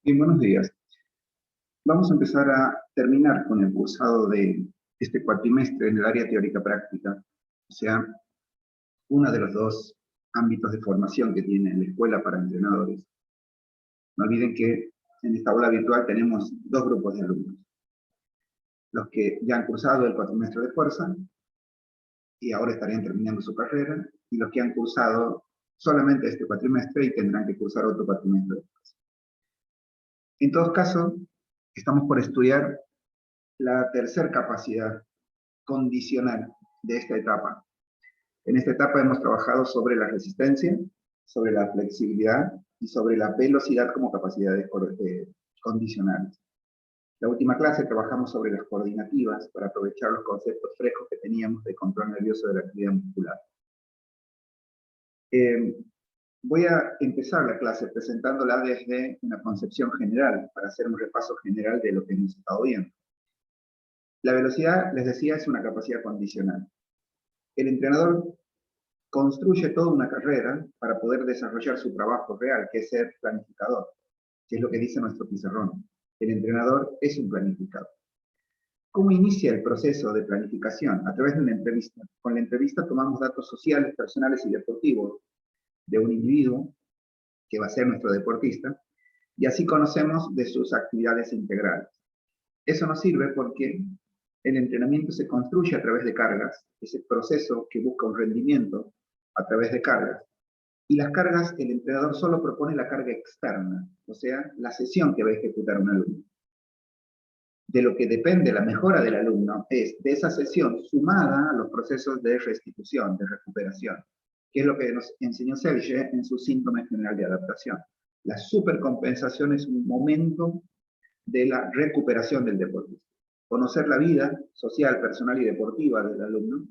Bien, buenos días. Vamos a empezar a terminar con el cursado de este cuatrimestre en el área teórica práctica, o sea, uno de los dos ámbitos de formación que tiene la escuela para entrenadores. No olviden que en esta aula virtual tenemos dos grupos de alumnos. Los que ya han cursado el cuatrimestre de fuerza y ahora estarían terminando su carrera, y los que han cursado solamente este cuatrimestre y tendrán que cursar otro cuatrimestre de fuerza. En todos casos, estamos por estudiar la tercera capacidad condicional de esta etapa. En esta etapa hemos trabajado sobre la resistencia, sobre la flexibilidad y sobre la velocidad como capacidades condicionales. La última clase trabajamos sobre las coordinativas para aprovechar los conceptos frescos que teníamos de control nervioso de la actividad muscular. Voy a empezar la clase presentándola desde una concepción general, para hacer un repaso general de lo que hemos estado viendo. La velocidad, les decía, es una capacidad condicional. El entrenador construye toda una carrera para poder desarrollar su trabajo real, que es ser planificador, que es lo que dice nuestro pizarrón. El entrenador es un planificador. ¿Cómo inicia el proceso de planificación? A través de una entrevista. Con la entrevista tomamos datos sociales, personales y deportivos de un individuo, que va a ser nuestro deportista, y así conocemos de sus actividades integrales. Eso nos sirve porque el entrenamiento se construye a través de cargas, ese proceso que busca un rendimiento a través de cargas. Y las cargas, el entrenador solo propone la carga externa, o sea, la sesión que va a ejecutar un alumno. De lo que depende la mejora del alumno es de esa sesión sumada a los procesos de restitución, de recuperación, que es lo que nos enseñó Serge en su síntoma general de adaptación. La supercompensación es un momento de la recuperación del deportista. Conocer la vida social, personal y deportiva del alumno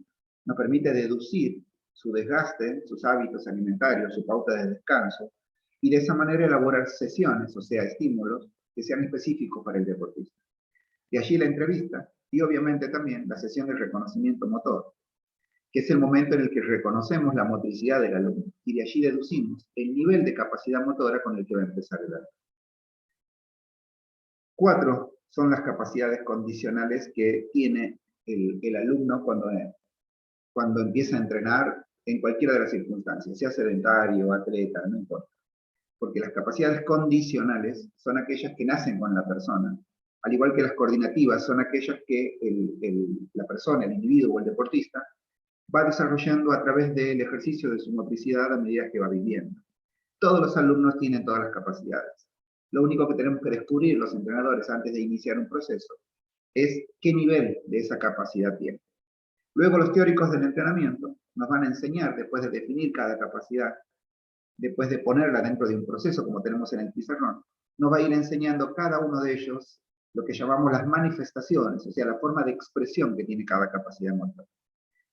nos permite deducir su desgaste, sus hábitos alimentarios, su pauta de descanso, y de esa manera elaborar sesiones, o sea, estímulos que sean específicos para el deportista. De allí la entrevista y obviamente también la sesión de reconocimiento motor, que es el momento en el que reconocemos la motricidad del alumno y de allí deducimos el nivel de capacidad motora con el que va a empezar el alumno. 4 son las capacidades condicionales que tiene el alumno cuando empieza a entrenar en cualquiera de las circunstancias, sea sedentario, atleta, no importa. Porque las capacidades condicionales son aquellas que nacen con la persona, al igual que las coordinativas son aquellas que la persona, el individuo o el deportista va desarrollando a través del ejercicio de su motricidad a medida que va viviendo. Todos los alumnos tienen todas las capacidades. Lo único que tenemos que descubrir los entrenadores antes de iniciar un proceso es qué nivel de esa capacidad tiene. Luego los teóricos del entrenamiento nos van a enseñar, después de definir cada capacidad, después de ponerla dentro de un proceso como tenemos en el pizarrón, nos va a ir enseñando cada uno de ellos lo que llamamos las manifestaciones, o sea, la forma de expresión que tiene cada capacidad motora.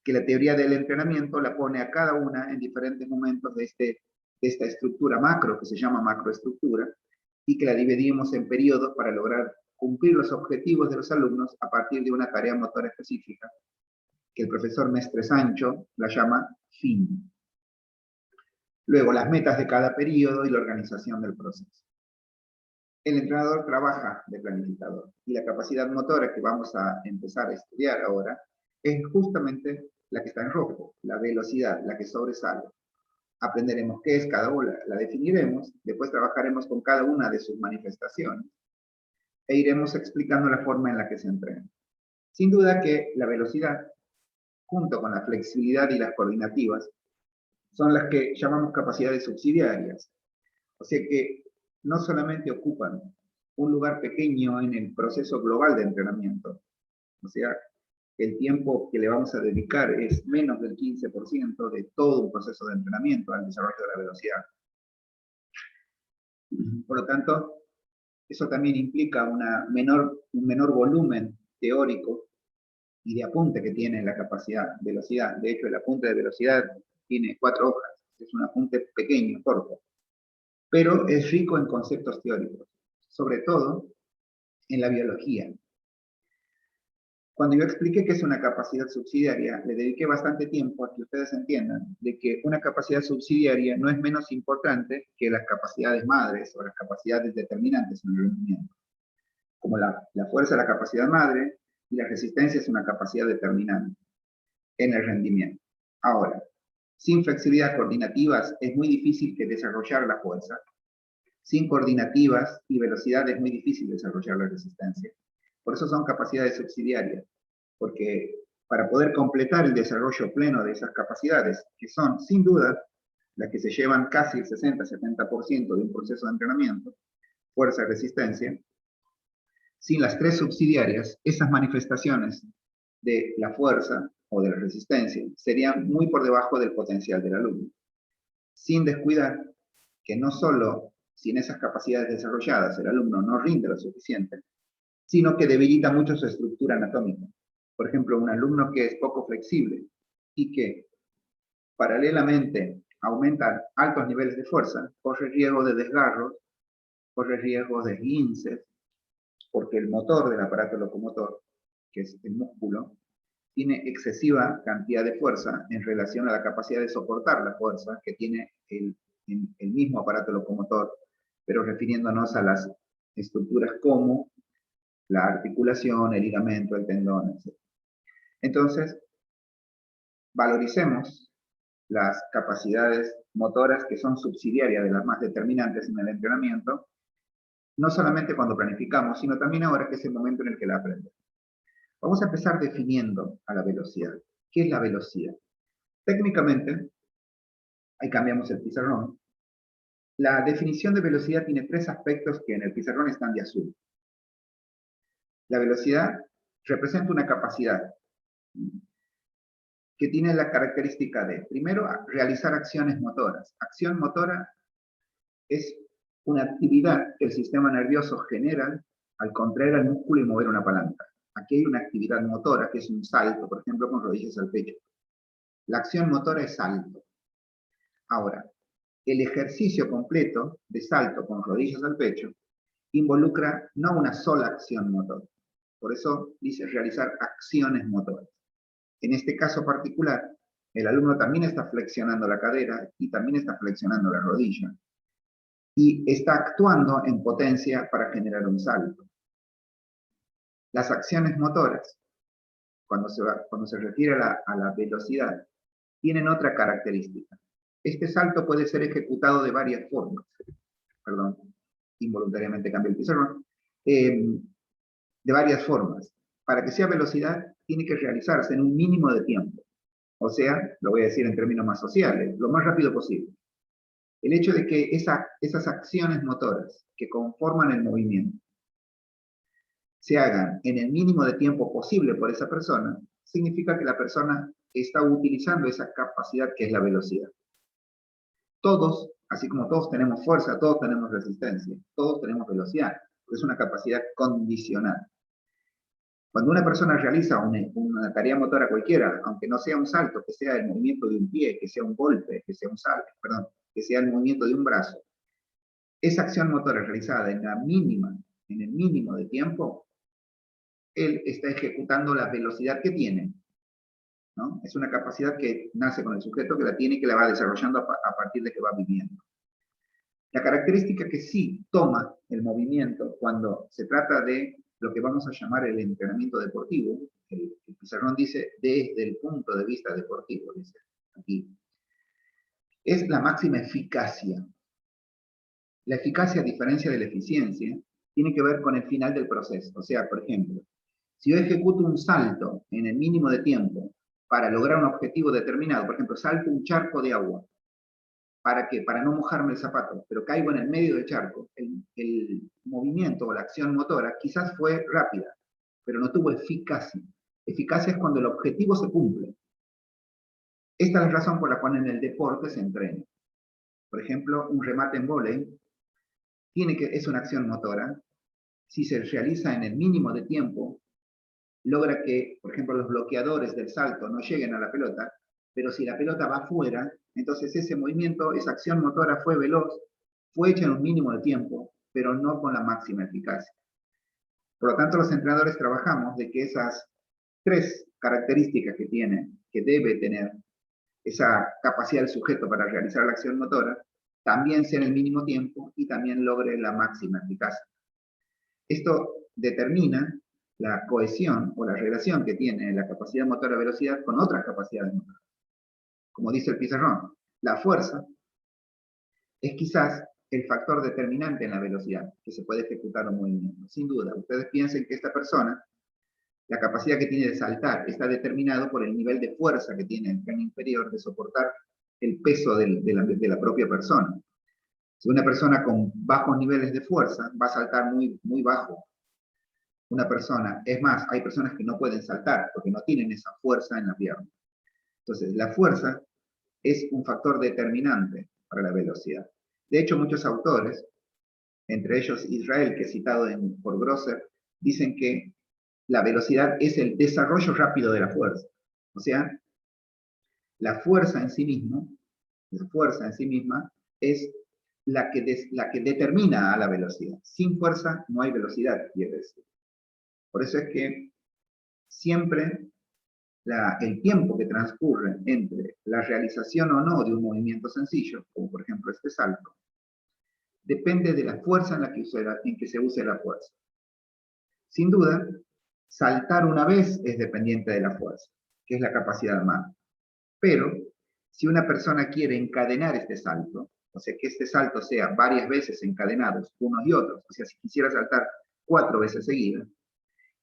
Que la teoría del entrenamiento la pone a cada una en diferentes momentos de esta estructura macro, que se llama macroestructura, y que la dividimos en periodos para lograr cumplir los objetivos de los alumnos a partir de una tarea motora específica, que el profesor Mestre Sancho la llama fin. Luego, las metas de cada periodo y la organización del proceso. El entrenador trabaja de planificador, y la capacidad motora que vamos a empezar a estudiar ahora es justamente la que está en rojo, la velocidad, la que sobresale. Aprenderemos qué es cada una, la definiremos, después trabajaremos con cada una de sus manifestaciones, e iremos explicando la forma en la que se entrena. Sin duda que la velocidad, junto con la flexibilidad y las coordinativas, son las que llamamos capacidades subsidiarias. O sea que no solamente ocupan un lugar pequeño en el proceso global de entrenamiento, o sea, el tiempo que le vamos a dedicar es menos del 15% de todo un proceso de entrenamiento al desarrollo de la velocidad. Por lo tanto, eso también implica un menor volumen teórico y de apunte que tiene la capacidad velocidad. De hecho, el apunte de velocidad tiene 4 hojas, es un apunte pequeño, corto, pero es rico en conceptos teóricos, sobre todo en la biología. Cuando yo expliqué que es una capacidad subsidiaria, le dediqué bastante tiempo a que ustedes entiendan de que una capacidad subsidiaria no es menos importante que las capacidades madres o las capacidades determinantes en el rendimiento. Como la fuerza es la capacidad madre y la resistencia es una capacidad determinante en el rendimiento. Ahora, sin flexibilidad coordinativas es muy difícil que desarrollar la fuerza. Sin coordinativas y velocidad es muy difícil desarrollar la resistencia. Por eso son capacidades subsidiarias, porque para poder completar el desarrollo pleno de esas capacidades, que son, sin duda, las que se llevan casi el 60-70% de un proceso de entrenamiento, fuerza y resistencia, sin las tres subsidiarias, esas manifestaciones de la fuerza o de la resistencia serían muy por debajo del potencial del alumno. Sin descuidar que no solo sin esas capacidades desarrolladas el alumno no rinde lo suficiente, sino que debilita mucho su estructura anatómica. Por ejemplo, un alumno que es poco flexible y que paralelamente aumenta altos niveles de fuerza, corre riesgo de desgarros, corre riesgo de esguinces, porque el motor del aparato locomotor, que es el músculo, tiene excesiva cantidad de fuerza en relación a la capacidad de soportar la fuerza que tiene el mismo aparato locomotor, pero refiriéndonos a las estructuras como la articulación, el ligamento, el tendón, etc. Entonces, valoricemos las capacidades motoras que son subsidiarias de las más determinantes en el entrenamiento, no solamente cuando planificamos, sino también ahora que es el momento en el que la aprendemos. Vamos a empezar definiendo a la velocidad. ¿Qué es la velocidad? Técnicamente, ahí cambiamos el pizarrón, la definición de velocidad tiene tres aspectos que en el pizarrón están de azul. La velocidad representa una capacidad que tiene la característica de, primero, realizar acciones motoras. Acción motora es una actividad que el sistema nervioso genera al contraer el músculo y mover una palanca. Aquí hay una actividad motora, que es un salto, por ejemplo, con rodillas al pecho. La acción motora es salto. Ahora, el ejercicio completo de salto con rodillas al pecho involucra no una sola acción motora. Por eso dice realizar acciones motoras. En este caso particular, el alumno también está flexionando la cadera y también está flexionando la rodilla. Y está actuando en potencia para generar un salto. Las acciones motoras, cuando se refiere a la velocidad, tienen otra característica. Este salto puede ser ejecutado de varias formas. Perdón, involuntariamente cambié el pizarrón. De varias formas. Para que sea velocidad, tiene que realizarse en un mínimo de tiempo. O sea, lo voy a decir en términos más sociales, lo más rápido posible. El hecho de que esas acciones motoras que conforman el movimiento se hagan en el mínimo de tiempo posible por esa persona, significa que la persona está utilizando esa capacidad que es la velocidad. Todos, así como todos tenemos fuerza, todos tenemos resistencia, todos tenemos velocidad, es una capacidad condicional. Cuando una persona realiza una tarea motora cualquiera, aunque no sea un salto, que sea el movimiento de un pie, que sea un golpe, que sea un salto, perdón, que sea el movimiento de un brazo, esa acción motora realizada en el mínimo de tiempo, él está ejecutando la velocidad que tiene, ¿no? Es una capacidad que nace con el sujeto, que la tiene y que la va desarrollando a partir de que va viviendo. La característica que sí toma el movimiento cuando se trata de lo que vamos a llamar el entrenamiento deportivo, el pizarrón dice desde el punto de vista deportivo, dice aquí, es la máxima eficacia. La eficacia, a diferencia de la eficiencia, tiene que ver con el final del proceso. O sea, por ejemplo, si yo ejecuto un salto en el mínimo de tiempo para lograr un objetivo determinado, por ejemplo, salto un charco de agua, ¿para qué? Para no mojarme el zapato, pero caigo en el medio del charco. El movimiento o la acción motora quizás fue rápida, pero no tuvo eficacia. Eficacia es cuando el objetivo se cumple. Esta es la razón por la cual en el deporte se entrena. Por ejemplo, un remate en vóley es una acción motora. Si se realiza en el mínimo de tiempo, logra que, por ejemplo, los bloqueadores del salto no lleguen a la pelota, pero si la pelota va afuera, entonces ese movimiento, esa acción motora fue veloz, fue hecha en un mínimo de tiempo, pero no con la máxima eficacia. Por lo tanto, los entrenadores trabajamos de que esas tres características que tiene, que debe tener esa capacidad del sujeto para realizar la acción motora, también sea en el mínimo tiempo y también logre la máxima eficacia. Esto determina la cohesión o la relación que tiene la capacidad motora velocidad con otras capacidades motoras. Como dice el pizarrón, la fuerza es quizás el factor determinante en la velocidad que se puede ejecutar un movimiento. Sin duda, ustedes piensen que esta persona, la capacidad que tiene de saltar, está determinado por el nivel de fuerza que tiene el tren inferior de soportar el peso de la propia persona. Si una persona con bajos niveles de fuerza va a saltar muy bajo. Una persona, es más, hay personas que no pueden saltar porque no tienen esa fuerza en la pierna. Entonces, la fuerza es un factor determinante para la velocidad. De hecho, muchos autores, entre ellos Israel, que es citado por Grosser, dicen que la velocidad es el desarrollo rápido de la fuerza. O sea, la fuerza en sí misma es la que determina a la velocidad. Sin fuerza no hay velocidad, quiere decir. Por eso es que siempre el tiempo que transcurre entre la realización o no de un movimiento sencillo, como por ejemplo este salto, depende de la fuerza en que se use la fuerza. Sin duda, saltar una vez es dependiente de la fuerza, que es la capacidad humana. Pero, si una persona quiere encadenar este salto, o sea, que este salto sea varias veces encadenados, unos y otros, o sea, si quisiera saltar 4 veces seguidas,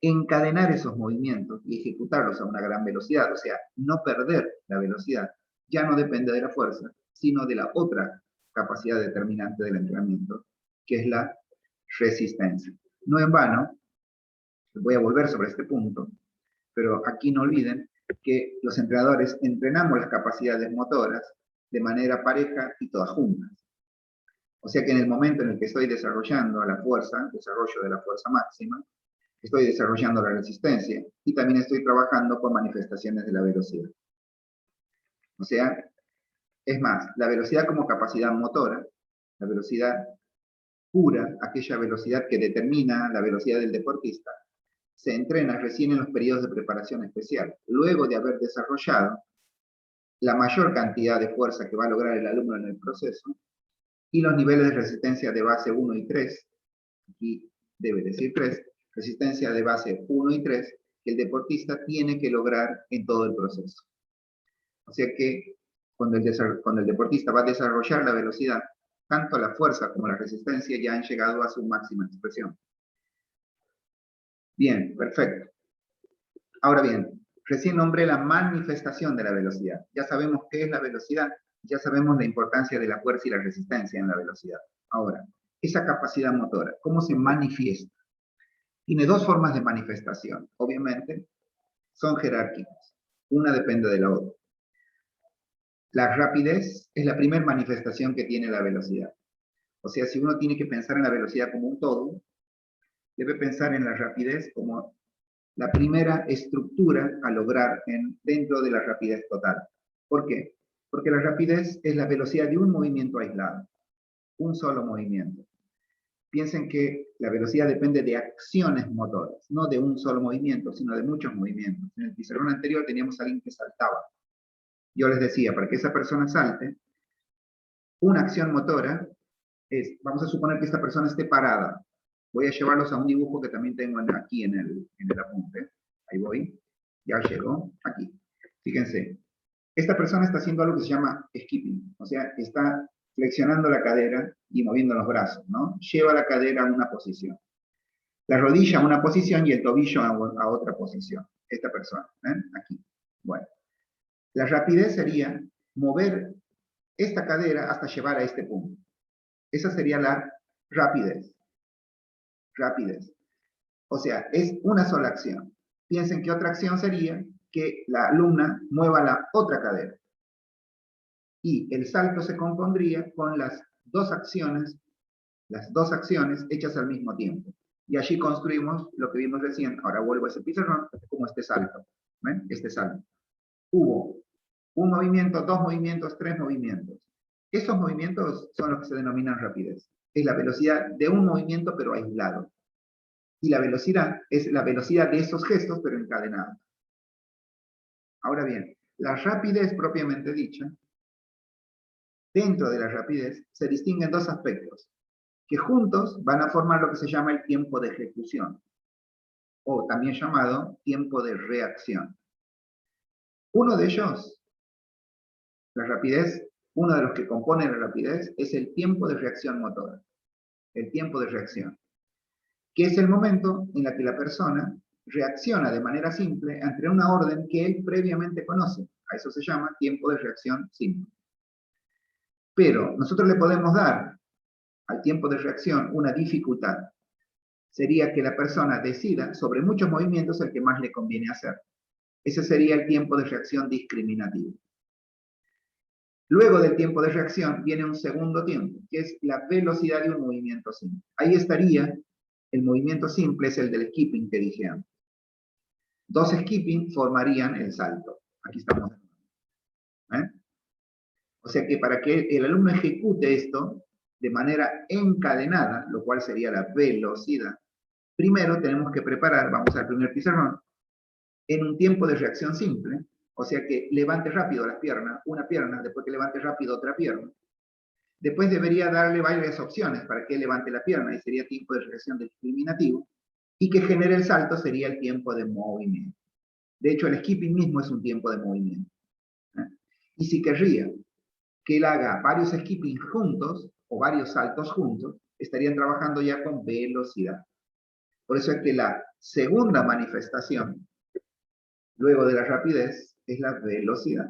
encadenar esos movimientos y ejecutarlos a una gran velocidad, o sea, no perder la velocidad, ya no depende de la fuerza, sino de la otra capacidad determinante del entrenamiento, que es la resistencia. No en vano, voy a volver sobre este punto, pero aquí no olviden que los entrenadores entrenamos las capacidades motoras de manera pareja y todas juntas. O sea que en el momento en el que estoy desarrollando la fuerza, desarrollo de la fuerza máxima, estoy desarrollando la resistencia y también estoy trabajando con manifestaciones de la velocidad. O sea, es más, la velocidad como capacidad motora, la velocidad pura, aquella velocidad que determina la velocidad del deportista, se entrena recién en los periodos de preparación especial, luego de haber desarrollado la mayor cantidad de fuerza que va a lograr el alumno en el proceso y los niveles de resistencia de base 1 y 3, aquí debe decir 3, resistencia de base 1 y 3, que el deportista tiene que lograr en todo el proceso. O sea que cuando el deportista va a desarrollar la velocidad, tanto la fuerza como la resistencia ya han llegado a su máxima expresión. Bien, perfecto. Ahora bien, recién nombré la manifestación de la velocidad. Ya sabemos qué es la velocidad, ya sabemos la importancia de la fuerza y la resistencia en la velocidad. Ahora, esa capacidad motora, ¿cómo se manifiesta? Tiene dos formas de manifestación. Obviamente, son jerárquicas. Una depende de la otra. La rapidez es la primera manifestación que tiene la velocidad. O sea, si uno tiene que pensar en la velocidad como un todo, debe pensar en la rapidez como la primera estructura a lograr dentro de la rapidez total. ¿Por qué? Porque la rapidez es la velocidad de un movimiento aislado, un solo movimiento. Piensen que la velocidad depende de acciones motoras, no de un solo movimiento, sino de muchos movimientos. En el pizarrón anterior teníamos a alguien que saltaba. Yo les decía, para que esa persona salte, una acción motora es, vamos a suponer que esta persona esté parada. Voy a llevarlos a un dibujo que también tengo aquí en el apunte. Ahí voy. Ya llegó. Aquí. Fíjense. Esta persona está haciendo algo que se llama skipping. O sea, está flexionando la cadera y moviendo los brazos, ¿no? Lleva la cadera a una posición. La rodilla a una posición y el tobillo a otra posición. Esta persona. Aquí. Bueno. La rapidez sería mover esta cadera hasta llevar a este punto. Esa sería la rapidez. Rapidez. O sea, es una sola acción. Piensen que otra acción sería que la alumna mueva la otra cadera. Y el salto se compondría con las dos acciones hechas al mismo tiempo. Y allí construimos lo que vimos recién. Ahora vuelvo a ese pizarrón como este salto. ¿Ven? Este salto. Hubo un movimiento, dos movimientos, tres movimientos. Esos movimientos son los que se denominan rapidez. Es la velocidad de un movimiento pero aislado. Y la velocidad es la velocidad de esos gestos pero encadenados. Ahora bien, la rapidez propiamente dicha, dentro de la rapidez, se distinguen dos aspectos, que juntos van a formar lo que se llama el tiempo de ejecución, o también llamado tiempo de reacción. Uno de ellos, la rapidez, uno de los que compone la rapidez, es el tiempo de reacción motora, el tiempo de reacción, que es el momento en el que la persona reacciona de manera simple ante una orden que él previamente conoce. A eso se llama tiempo de reacción simple. Pero nosotros le podemos dar al tiempo de reacción una dificultad. Sería que la persona decida sobre muchos movimientos el que más le conviene hacer. Ese sería el tiempo de reacción discriminativo. Luego del tiempo de reacción viene un segundo tiempo, que es la velocidad de un movimiento simple. Ahí estaría el movimiento simple, es el del skipping que dije antes. Dos skipping formarían el salto. Aquí estamos. O sea que para que el alumno ejecute esto de manera encadenada, lo cual sería la velocidad, primero tenemos que preparar, vamos al primer pizarrón, en un tiempo de reacción simple, o sea que levante rápido las piernas, una pierna, después que levante rápido otra pierna. Después debería darle varias opciones para que levante la pierna, y sería tiempo de reacción discriminativo, y que genere el salto sería el tiempo de movimiento. De hecho, el skipping mismo es un tiempo de movimiento. Y si querría que él haga varios skipping juntos, o varios saltos juntos, estarían trabajando ya con velocidad. Por eso es que la segunda manifestación, luego de la rapidez, es la velocidad,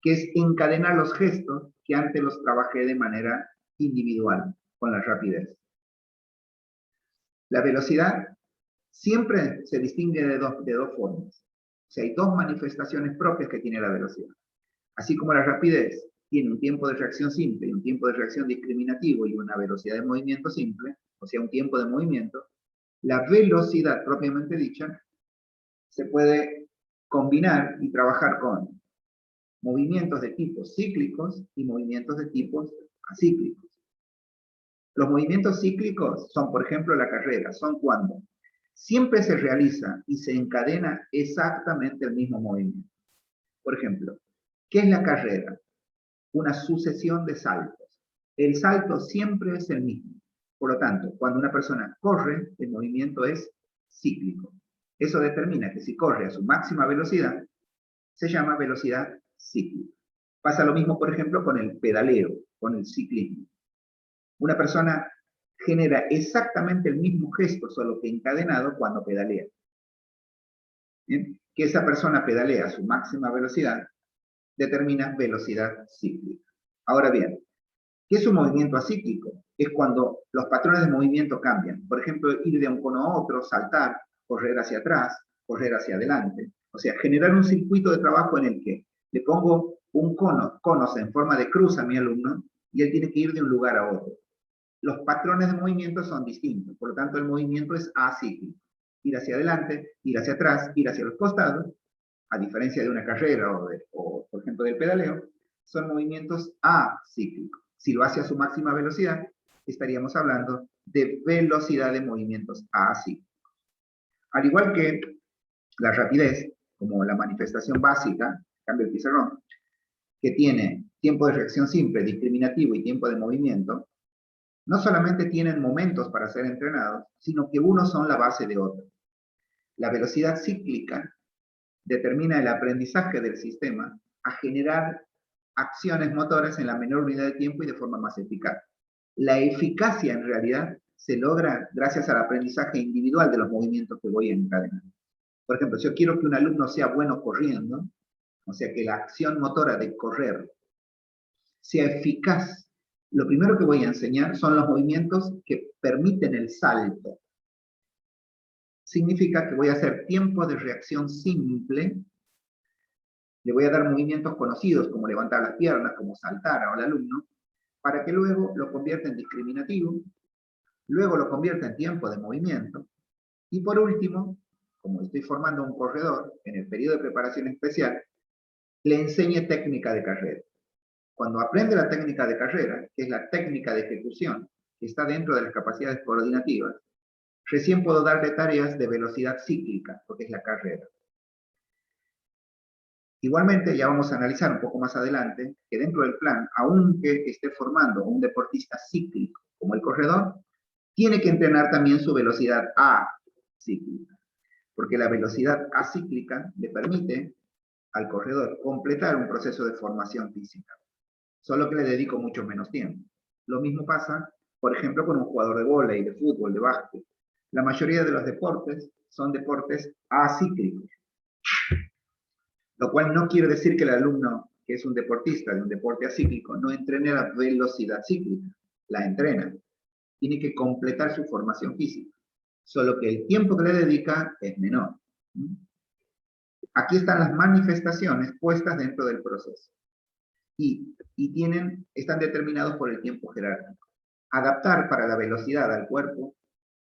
que es encadenar los gestos que antes los trabajé de manera individual, con la rapidez. La velocidad siempre se distingue de dos formas. O sea, hay dos manifestaciones propias que tiene la velocidad. Así como la rapidez tiene un tiempo de reacción simple, un tiempo de reacción discriminativo y una velocidad de movimiento simple, o sea, un tiempo de movimiento, la velocidad propiamente dicha se puede combinar y trabajar con movimientos de tipos cíclicos y movimientos de tipos acíclicos. Los movimientos cíclicos son, por ejemplo, la carrera, son cuando siempre se realiza y se encadena exactamente el mismo movimiento. Por ejemplo, ¿qué es la carrera? Una sucesión de saltos. El salto siempre es el mismo. Por lo tanto, cuando una persona corre, el movimiento es cíclico. Eso determina que si corre a su máxima velocidad, se llama velocidad cíclica. Pasa lo mismo, por ejemplo, con el pedaleo, con el ciclismo. Una persona genera exactamente el mismo gesto, solo que encadenado cuando pedalea. ¿Bien? Que esa persona pedalea a su máxima velocidad, determina velocidad cíclica. Ahora bien, ¿qué es un movimiento acíclico? Es cuando los patrones de movimiento cambian. Por ejemplo, ir de un cono a otro, saltar, correr hacia atrás, correr hacia adelante. O sea, generar un circuito de trabajo en el que le pongo un conos en forma de cruz a mi alumno, y él tiene que ir de un lugar a otro. Los patrones de movimiento son distintos, por lo tanto el movimiento es acíclico. Ir hacia adelante, ir hacia atrás, ir hacia los costados, a diferencia de una carrera o por ejemplo, del pedaleo, son movimientos acíclicos. Si lo hace a su máxima velocidad, estaríamos hablando de velocidad de movimientos acíclicos. Al igual que la rapidez, como la manifestación básica, cambio el pizarrón, que tiene tiempo de reacción simple, discriminativo y tiempo de movimiento, no solamente tienen momentos para ser entrenados, sino que unos son la base de otros. La velocidad cíclica determina el aprendizaje del sistema a generar acciones motoras en la menor unidad de tiempo y de forma más eficaz. La eficacia en realidad se logra gracias al aprendizaje individual de los movimientos que voy a encadenar. Por ejemplo, si yo quiero que un alumno sea bueno corriendo, o sea que la acción motora de correr sea eficaz, lo primero que voy a enseñar son los movimientos que permiten el salto. Significa que voy a hacer tiempo de reacción simple, le voy a dar movimientos conocidos como levantar las piernas, como saltar al alumno, para que luego lo convierta en discriminativo, luego lo convierta en tiempo de movimiento, y por último, como estoy formando un corredor en el periodo de preparación especial, le enseñe técnica de carrera. Cuando aprende la técnica de carrera, que es la técnica de ejecución, que está dentro de las capacidades coordinativas, recién puedo darle tareas de velocidad cíclica, porque es la carrera. Igualmente, ya vamos a analizar un poco más adelante que dentro del plan, aunque esté formando un deportista cíclico como el corredor, tiene que entrenar también su velocidad acíclica, porque la velocidad acíclica le permite al corredor completar un proceso de formación física, solo que le dedico mucho menos tiempo. Lo mismo pasa, por ejemplo, con un jugador de vóley, de fútbol, de básquet. La mayoría de los deportes son deportes acíclicos, lo cual no quiere decir que el alumno que es un deportista de un deporte acíclico no entrene la velocidad cíclica, la entrena. Tiene que completar su formación física, solo que el tiempo que le dedica es menor. Aquí están las manifestaciones puestas dentro del proceso y están determinados por el tiempo jerárquico. Adaptar para la velocidad al cuerpo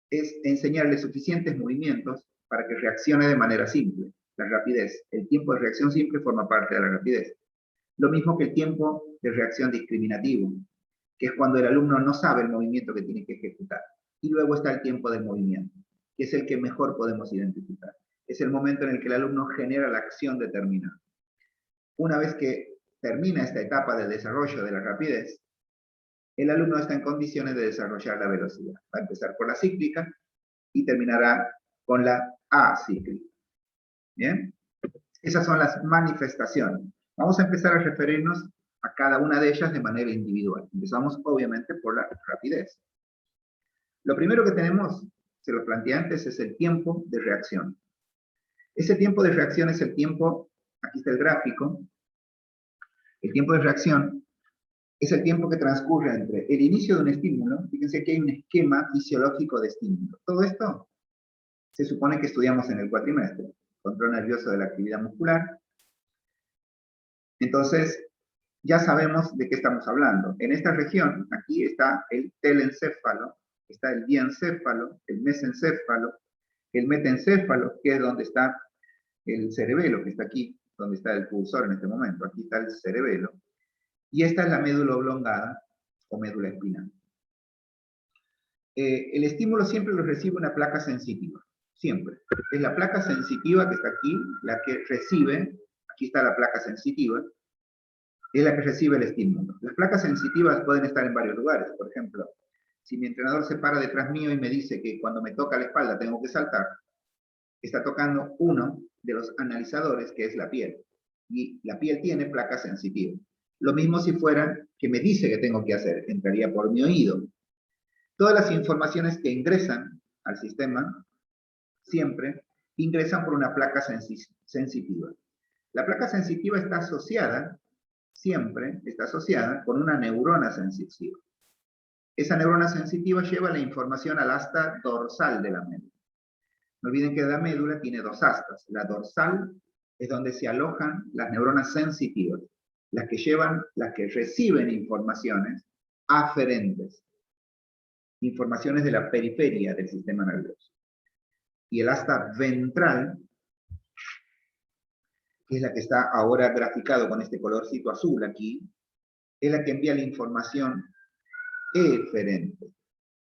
es enseñarle suficientes movimientos para que reaccione de manera simple. La rapidez, el tiempo de reacción simple forma parte de la rapidez. Lo mismo que el tiempo de reacción discriminativo, que es cuando el alumno no sabe el movimiento que tiene que ejecutar. Y luego está el tiempo del movimiento, que es el que mejor podemos identificar. Es el momento en el que el alumno genera la acción determinada. Una vez que termina esta etapa del desarrollo de la rapidez, el alumno está en condiciones de desarrollar la velocidad. Va a empezar por la cíclica y terminará con la acíclica. ¿Bien? Esas son las manifestaciones. Vamos a empezar a referirnos a cada una de ellas de manera individual. Empezamos obviamente por la rapidez. Lo primero que tenemos, se lo planteé antes, es el tiempo de reacción. Ese tiempo de reacción es el tiempo, aquí está el gráfico, el tiempo de reacción es el tiempo que transcurre entre el inicio de un estímulo, fíjense que hay un esquema fisiológico de estímulo. Todo esto se supone que estudiamos en el cuatrimestre, control nervioso de la actividad muscular. Entonces, ya sabemos de qué estamos hablando. En esta región, aquí está el telencéfalo, está el diencéfalo, el mesencéfalo, el metencéfalo, que es donde está el cerebelo, que está aquí, donde está el cursor en este momento. Aquí está el cerebelo. Y esta es la médula oblongada o médula espinal. El estímulo siempre lo recibe una placa sensitiva, siempre. Es la placa sensitiva que está aquí, la que recibe, aquí está la placa sensitiva, es la que recibe el estímulo. Las placas sensitivas pueden estar en varios lugares. Por ejemplo, si mi entrenador se para detrás mío y me dice que cuando me toca la espalda tengo que saltar, está tocando uno de los analizadores, que es la piel. Y la piel tiene placas sensitivas. Lo mismo si fuera que me dice que tengo que hacer, entraría por mi oído. Todas las informaciones que ingresan al sistema, siempre, ingresan por una placa sensitiva. La placa sensitiva está asociada, siempre está asociada con una neurona sensitiva. Esa neurona sensitiva lleva la información al asta dorsal de la médula. No olviden que la médula tiene dos astas. La dorsal es donde se alojan las neuronas sensitivas, las que reciben informaciones aferentes, informaciones de la periferia del sistema nervioso. Y el asta ventral, que es la que está ahora graficado con este colorcito azul aquí, es la que envía la información eferente.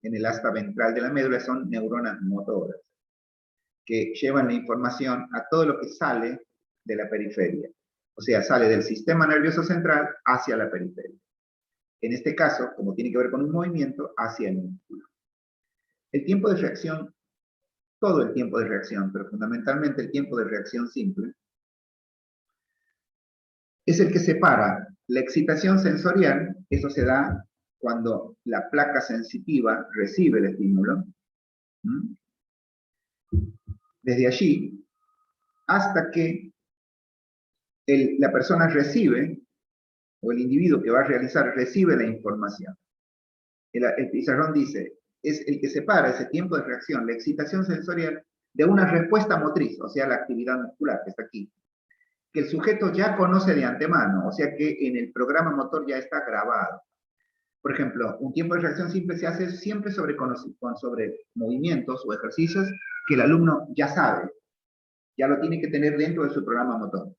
En el asta ventral de la médula son neuronas motoras, que llevan la información a todo lo que sale de la periferia. O sea, sale del sistema nervioso central hacia la periferia. En este caso, como tiene que ver con un movimiento, hacia el músculo. El tiempo de reacción, todo el tiempo de reacción, pero fundamentalmente el tiempo de reacción simple, es el que separa la excitación sensorial, eso se da cuando la placa sensitiva recibe el estímulo, desde allí hasta que la persona recibe, o el individuo que va a realizar, recibe la información. El pizarrón dice, es el que separa ese tiempo de reacción, la excitación sensorial, de una respuesta motriz, o sea, la actividad muscular, que está aquí, que el sujeto ya conoce de antemano, o sea que en el programa motor ya está grabado. Por ejemplo, un tiempo de reacción simple se hace siempre sobre movimientos o ejercicios que el alumno ya sabe, ya lo tiene que tener dentro de su programa motor.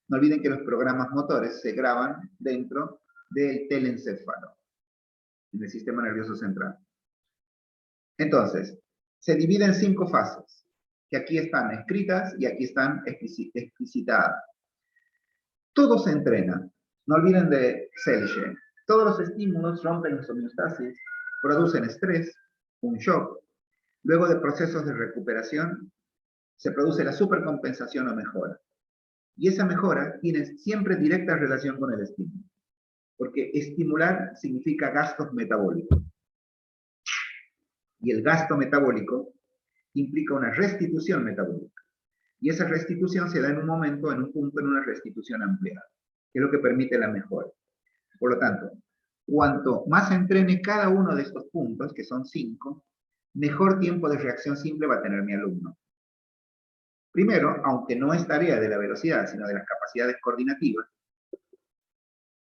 No olviden que los programas motores se graban dentro del telencéfalo, en el sistema nervioso central. Entonces, se divide en 5 fases, que aquí están escritas y aquí están explicitadas. Todo se entrena. No olviden de Selye. Todos los estímulos rompen la homeostasis, producen estrés, un shock. Luego de procesos de recuperación, se produce la supercompensación o mejora. Y esa mejora tiene siempre directa relación con el estímulo. Porque estimular significa gastos metabólicos. Y el gasto metabólico implica una restitución metabólica. Y esa restitución se da en un momento, en un punto, en una restitución ampliada, que es lo que permite la mejora. Por lo tanto, cuanto más entrene cada uno de estos puntos, que son 5, mejor tiempo de reacción simple va a tener mi alumno. Primero, aunque no es tarea de la velocidad, sino de las capacidades coordinativas,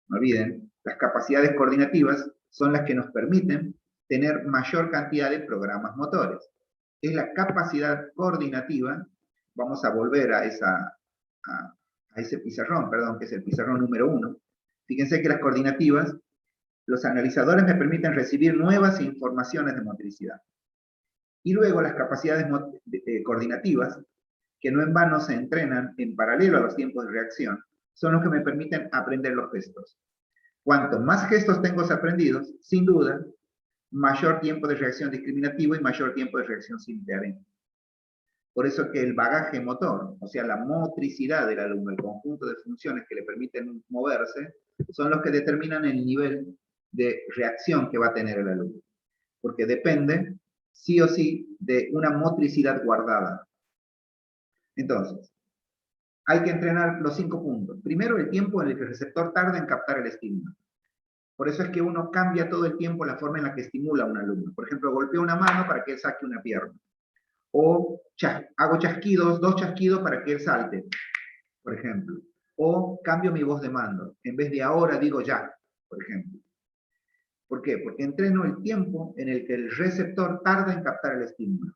no olviden, las capacidades coordinativas son las que nos permiten tener mayor cantidad de programas motores. Es la capacidad coordinativa, vamos a volver a ese pizarrón, perdón, que es el pizarrón número 1. Fíjense que las coordinativas, los analizadores me permiten recibir nuevas informaciones de motricidad. Y luego las capacidades coordinativas, que no en vano se entrenan en paralelo a los tiempos de reacción, son los que me permiten aprender los gestos. Cuanto más gestos tengo aprendidos, sin duda, mayor tiempo de reacción discriminativo y mayor tiempo de reacción simple haré. Por eso que el bagaje motor, o sea, la motricidad del alumno, el conjunto de funciones que le permiten moverse, son los que determinan el nivel de reacción que va a tener el alumno. Porque depende, sí o sí, de una motricidad guardada. Entonces, hay que entrenar los 5 puntos. Primero, el tiempo en el que el receptor tarda en captar el estímulo. Por eso es que uno cambia todo el tiempo la forma en la que estimula a un alumno. Por ejemplo, golpeo una mano para que él saque una pierna. O hago chasquidos, 2 chasquidos para que él salte, por ejemplo. O cambio mi voz de mando. En vez de ahora digo ya, por ejemplo. ¿Por qué? Porque entreno el tiempo en el que el receptor tarda en captar el estímulo,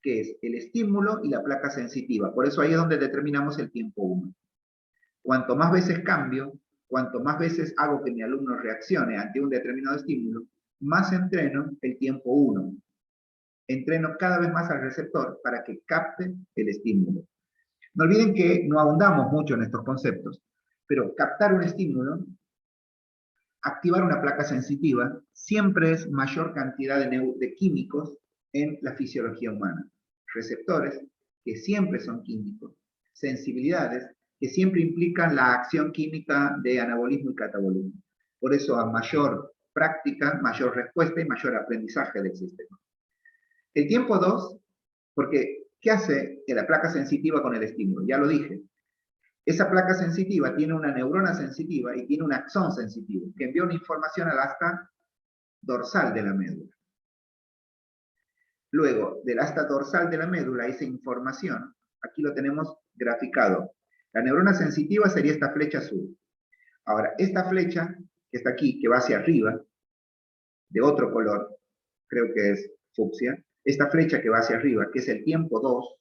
que es el estímulo y la placa sensitiva. Por eso ahí es donde determinamos el tiempo 1. Cuanto más veces cambio, cuanto más veces hago que mi alumno reaccione ante un determinado estímulo, más entreno el tiempo 1. Entreno cada vez más al receptor para que capte el estímulo. No olviden que no ahondamos mucho en estos conceptos, pero captar un estímulo, activar una placa sensitiva, siempre es mayor cantidad de químicos en la fisiología humana. Receptores, que siempre son químicos. Sensibilidades, que siempre implican la acción química de anabolismo y catabolismo. Por eso, a mayor práctica, mayor respuesta y mayor aprendizaje del sistema. El tiempo 2, porque ¿qué hace la placa sensitiva con el estímulo? Ya lo dije. Esa placa sensitiva tiene una neurona sensitiva y tiene un axón sensitivo, que envía una información al asta dorsal de la médula. Luego, del asta dorsal de la médula, esa información, aquí lo tenemos graficado. La neurona sensitiva sería esta flecha azul. Ahora, esta flecha, que está aquí, que va hacia arriba, de otro color, creo que es fucsia, esta flecha que va hacia arriba, que es el tiempo 2,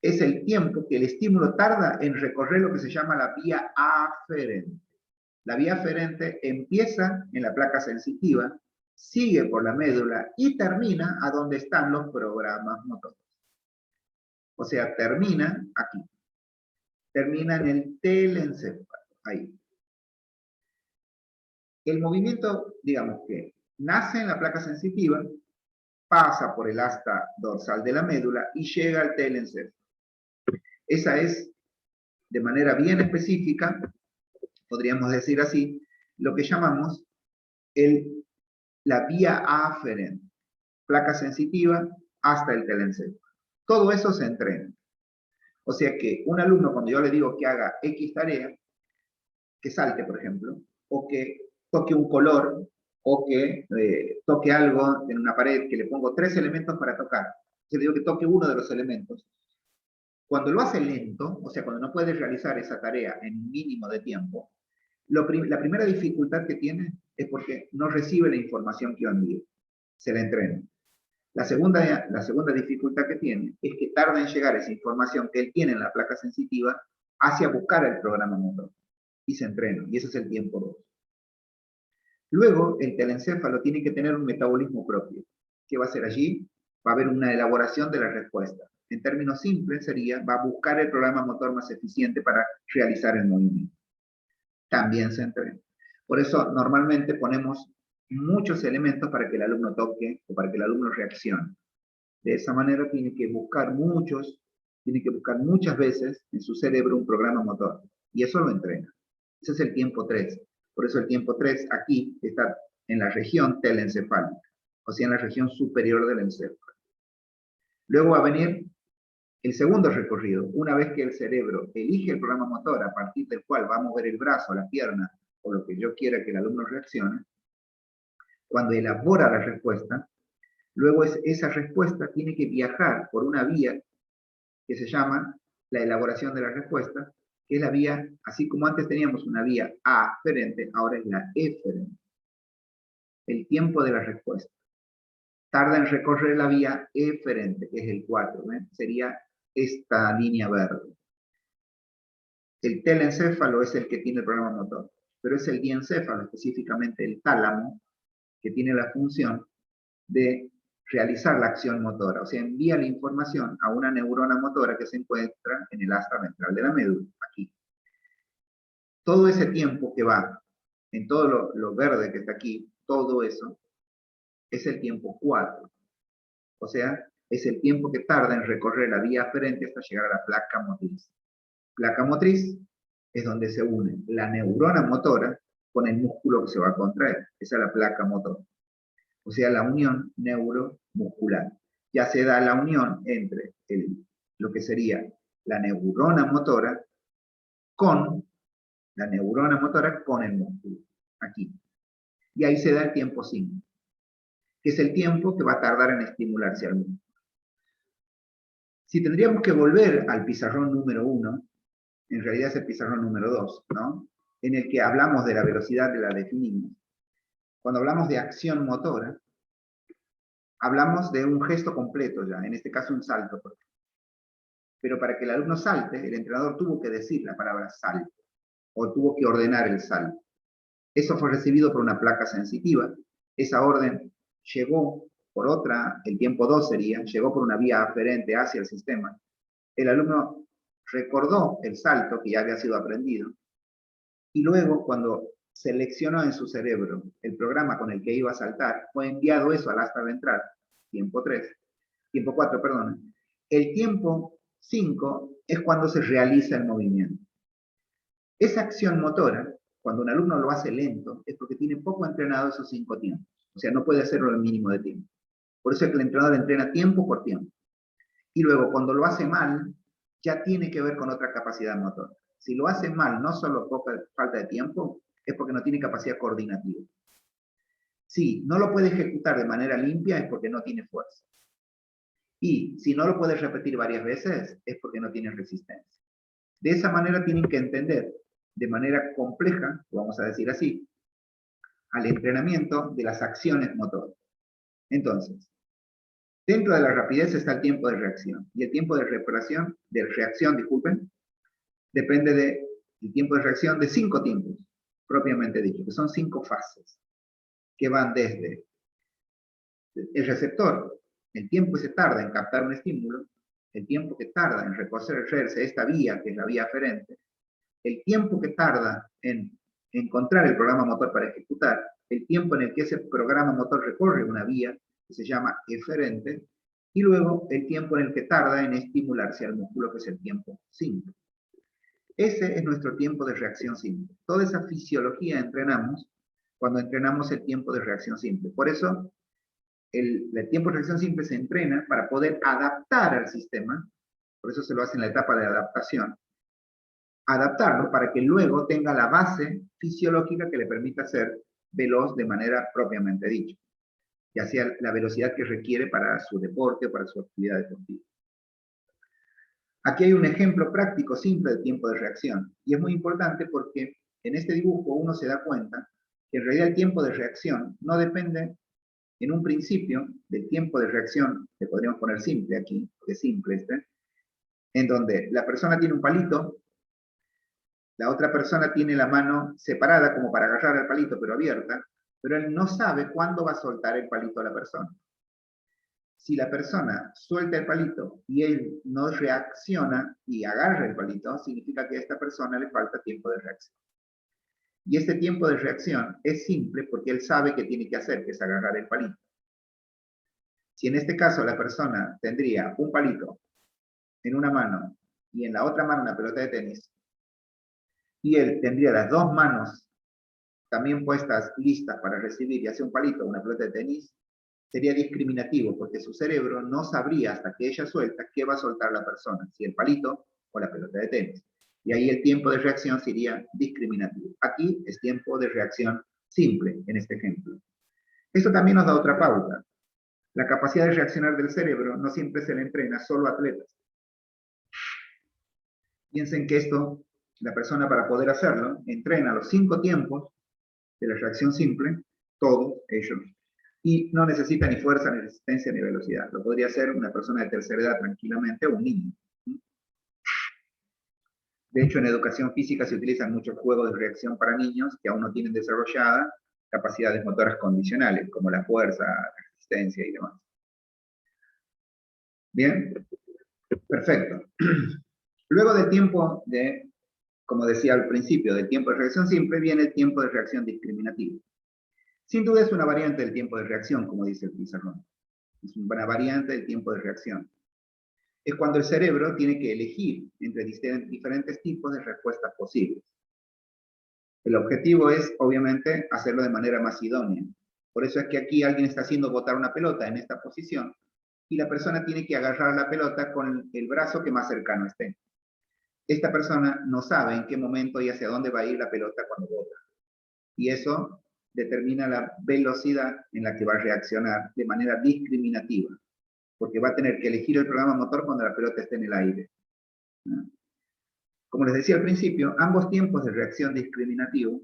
es el tiempo que el estímulo tarda en recorrer lo que se llama la vía aferente. La vía aferente empieza en la placa sensitiva, sigue por la médula y termina a donde están los programas motores. O sea, termina aquí. Termina en el telencéfalo, ahí. El movimiento, digamos que nace en la placa sensitiva, pasa por el asta dorsal de la médula y llega al telencéfalo. Esa es, de manera bien específica, podríamos decir así, lo que llamamos la vía aferente, placa sensitiva hasta el telencéfalo. Todo eso se entrena. O sea que un alumno, cuando yo le digo que haga X tarea, que salte, por ejemplo, o que toque un color, o que toque algo en una pared, que le pongo 3 elementos para tocar, yo le digo que toque uno de los elementos. Cuando lo hace lento, o sea, cuando no puede realizar esa tarea en un mínimo de tiempo, la primera dificultad que tiene es porque no recibe la información que yo envío. Se la entrena. La segunda dificultad que tiene es que tarda en llegar esa información que él tiene en la placa sensitiva hacia buscar el programa motor. Y se entrena. Y ese es el tiempo 2. Luego, el telencéfalo tiene que tener un metabolismo propio. ¿Qué va a hacer allí? Va a haber una elaboración de la respuesta. en términos simples, va a buscar el programa motor más eficiente para realizar el movimiento. También se entrena. Por eso, normalmente ponemos muchos elementos para que el alumno toque o para que el alumno reaccione. De esa manera tiene que buscar muchas veces en su cerebro un programa motor. Y eso lo entrena. Ese es el tiempo 3. Por eso el tiempo 3 aquí está en la región telencefálica, o sea, en la región superior del encéfalo. Luego va a venir el segundo recorrido. Una vez que el cerebro elige el programa motor a partir del cual va a mover el brazo, la pierna, o lo que yo quiera que el alumno reaccione, cuando elabora la respuesta, luego esa respuesta tiene que viajar por una vía que se llama la elaboración de la respuesta, que es la vía, así como antes teníamos una vía aferente, ahora es la eferente. El tiempo de la respuesta. Tarda en recorrer la vía eferente, que es el 4, ¿eh? Sería esta línea verde. El telencéfalo es el que tiene el programa motor, pero es el diencéfalo, específicamente el tálamo, que tiene la función de realizar la acción motora, o sea, envía la información a una neurona motora que se encuentra en el asta ventral de la médula, aquí. Todo ese tiempo que va, en todo lo verde que está aquí, todo eso, es el tiempo 4. O sea, es el tiempo que tarda en recorrer la vía aferente hasta llegar a la placa motriz. Placa motriz es donde se une la neurona motora con el músculo que se va a contraer. Esa es la placa motora. O sea, la unión neuromuscular. Ya se da la unión entre lo que sería la neurona motora con el músculo. Aquí. Y ahí se da el tiempo 5, que es el tiempo que va a tardar en estimularse al músculo. Si tendríamos que volver al pizarrón número 1, en realidad es el pizarrón número 2, ¿no? En el que hablamos de la velocidad, la definimos. Cuando hablamos de acción motora, hablamos de un gesto completo ya, en este caso un salto. Pero para que el alumno salte, el entrenador tuvo que decir la palabra salto, o tuvo que ordenar el salto. Eso fue recibido por una placa sensitiva. Esa orden llegó por otra, el tiempo 2 sería, llegó por una vía aferente hacia el sistema. El alumno recordó el salto que ya había sido aprendido, y luego cuando seleccionó en su cerebro el programa con el que iba a saltar, fue enviado eso al asta ventral, tiempo 4, perdón. El tiempo 5 es cuando se realiza el movimiento. Esa acción motora, cuando un alumno lo hace lento, es porque tiene poco entrenado esos 5 tiempos. O sea, no puede hacerlo el mínimo de tiempo. Por eso es que el entrenador entrena tiempo por tiempo. Y luego, cuando lo hace mal, ya tiene que ver con otra capacidad motora. Si lo hace mal, no solo poca falta de tiempo, es porque no tiene capacidad coordinativa. Si no lo puede ejecutar de manera limpia, es porque no tiene fuerza. Y si no lo puede repetir varias veces, es porque no tiene resistencia. De esa manera tienen que entender de manera compleja, vamos a decir así, al entrenamiento de las acciones motoras. Entonces, dentro de la rapidez está el tiempo de reacción. Y el tiempo de reacción, depende del tiempo de reacción de 5 tiempos, propiamente dicho, que son 5 fases, que van desde el receptor, el tiempo que se tarda en captar un estímulo, el tiempo que tarda en recorrerse esta vía, que es la vía aferente, el tiempo que tarda en encontrar el programa motor para ejecutar, el tiempo en el que ese programa motor recorre una vía, que se llama eferente, y luego el tiempo en el que tarda en estimularse al músculo, que es el tiempo 5. Ese es nuestro tiempo de reacción simple. Toda esa fisiología entrenamos cuando entrenamos el tiempo de reacción simple. Por eso, el tiempo de reacción simple se entrena para poder adaptar al sistema, por eso se lo hace en la etapa de adaptación, adaptarlo para que luego tenga la base fisiológica que le permita ser veloz de manera propiamente dicha, ya sea la velocidad que requiere para su deporte o para su actividad deportiva. Aquí hay un ejemplo práctico simple de tiempo de reacción, y es muy importante porque en este dibujo uno se da cuenta que en realidad el tiempo de reacción no depende en un principio del tiempo de reacción, que podríamos poner simple aquí, porque es simple en donde la persona tiene un palito, la otra persona tiene la mano separada como para agarrar el palito, pero abierta, pero él no sabe cuándo va a soltar el palito a la persona. Si la persona suelta el palito y él no reacciona y agarra el palito, significa que a esta persona le falta tiempo de reacción. Y este tiempo de reacción es simple porque él sabe que tiene que hacer, que es agarrar el palito. Si en este caso la persona tendría un palito en una mano y en la otra mano una pelota de tenis, y él tendría las dos manos también puestas listas para recibir ya sea un palito o una pelota de tenis, sería discriminativo porque su cerebro no sabría hasta que ella suelta qué va a soltar la persona, si el palito o la pelota de tenis. Y ahí el tiempo de reacción sería discriminativo. Aquí es tiempo de reacción simple, en este ejemplo. Esto también nos da otra pauta. La capacidad de reaccionar del cerebro no siempre se le entrena solo a atletas. Piensen que esto, la persona para poder hacerlo, entrena los 5 tiempos de la reacción simple, todos ellos, y no necesita ni fuerza, ni resistencia, ni velocidad. Lo podría hacer una persona de tercera edad tranquilamente o un niño. De hecho, en educación física se utilizan muchos juegos de reacción para niños que aún no tienen desarrolladas capacidades motoras condicionales, como la fuerza, la resistencia y demás. Bien, perfecto. Luego del tiempo de, como decía al principio, del tiempo de reacción simple, viene el tiempo de reacción discriminativo. Sin duda es una variante del tiempo de reacción, como dice el pizarrón. Es una variante del tiempo de reacción. Es cuando el cerebro tiene que elegir entre diferentes tipos de respuestas posibles. El objetivo es, obviamente, hacerlo de manera más idónea. Por eso es que aquí alguien está haciendo botar una pelota en esta posición y la persona tiene que agarrar la pelota con el brazo que más cercano esté. Esta persona no sabe en qué momento y hacia dónde va a ir la pelota cuando bota. Y eso determina la velocidad en la que va a reaccionar de manera discriminativa, porque va a tener que elegir el programa motor cuando la pelota esté en el aire. Como les decía al principio, ambos tiempos de reacción discriminativo,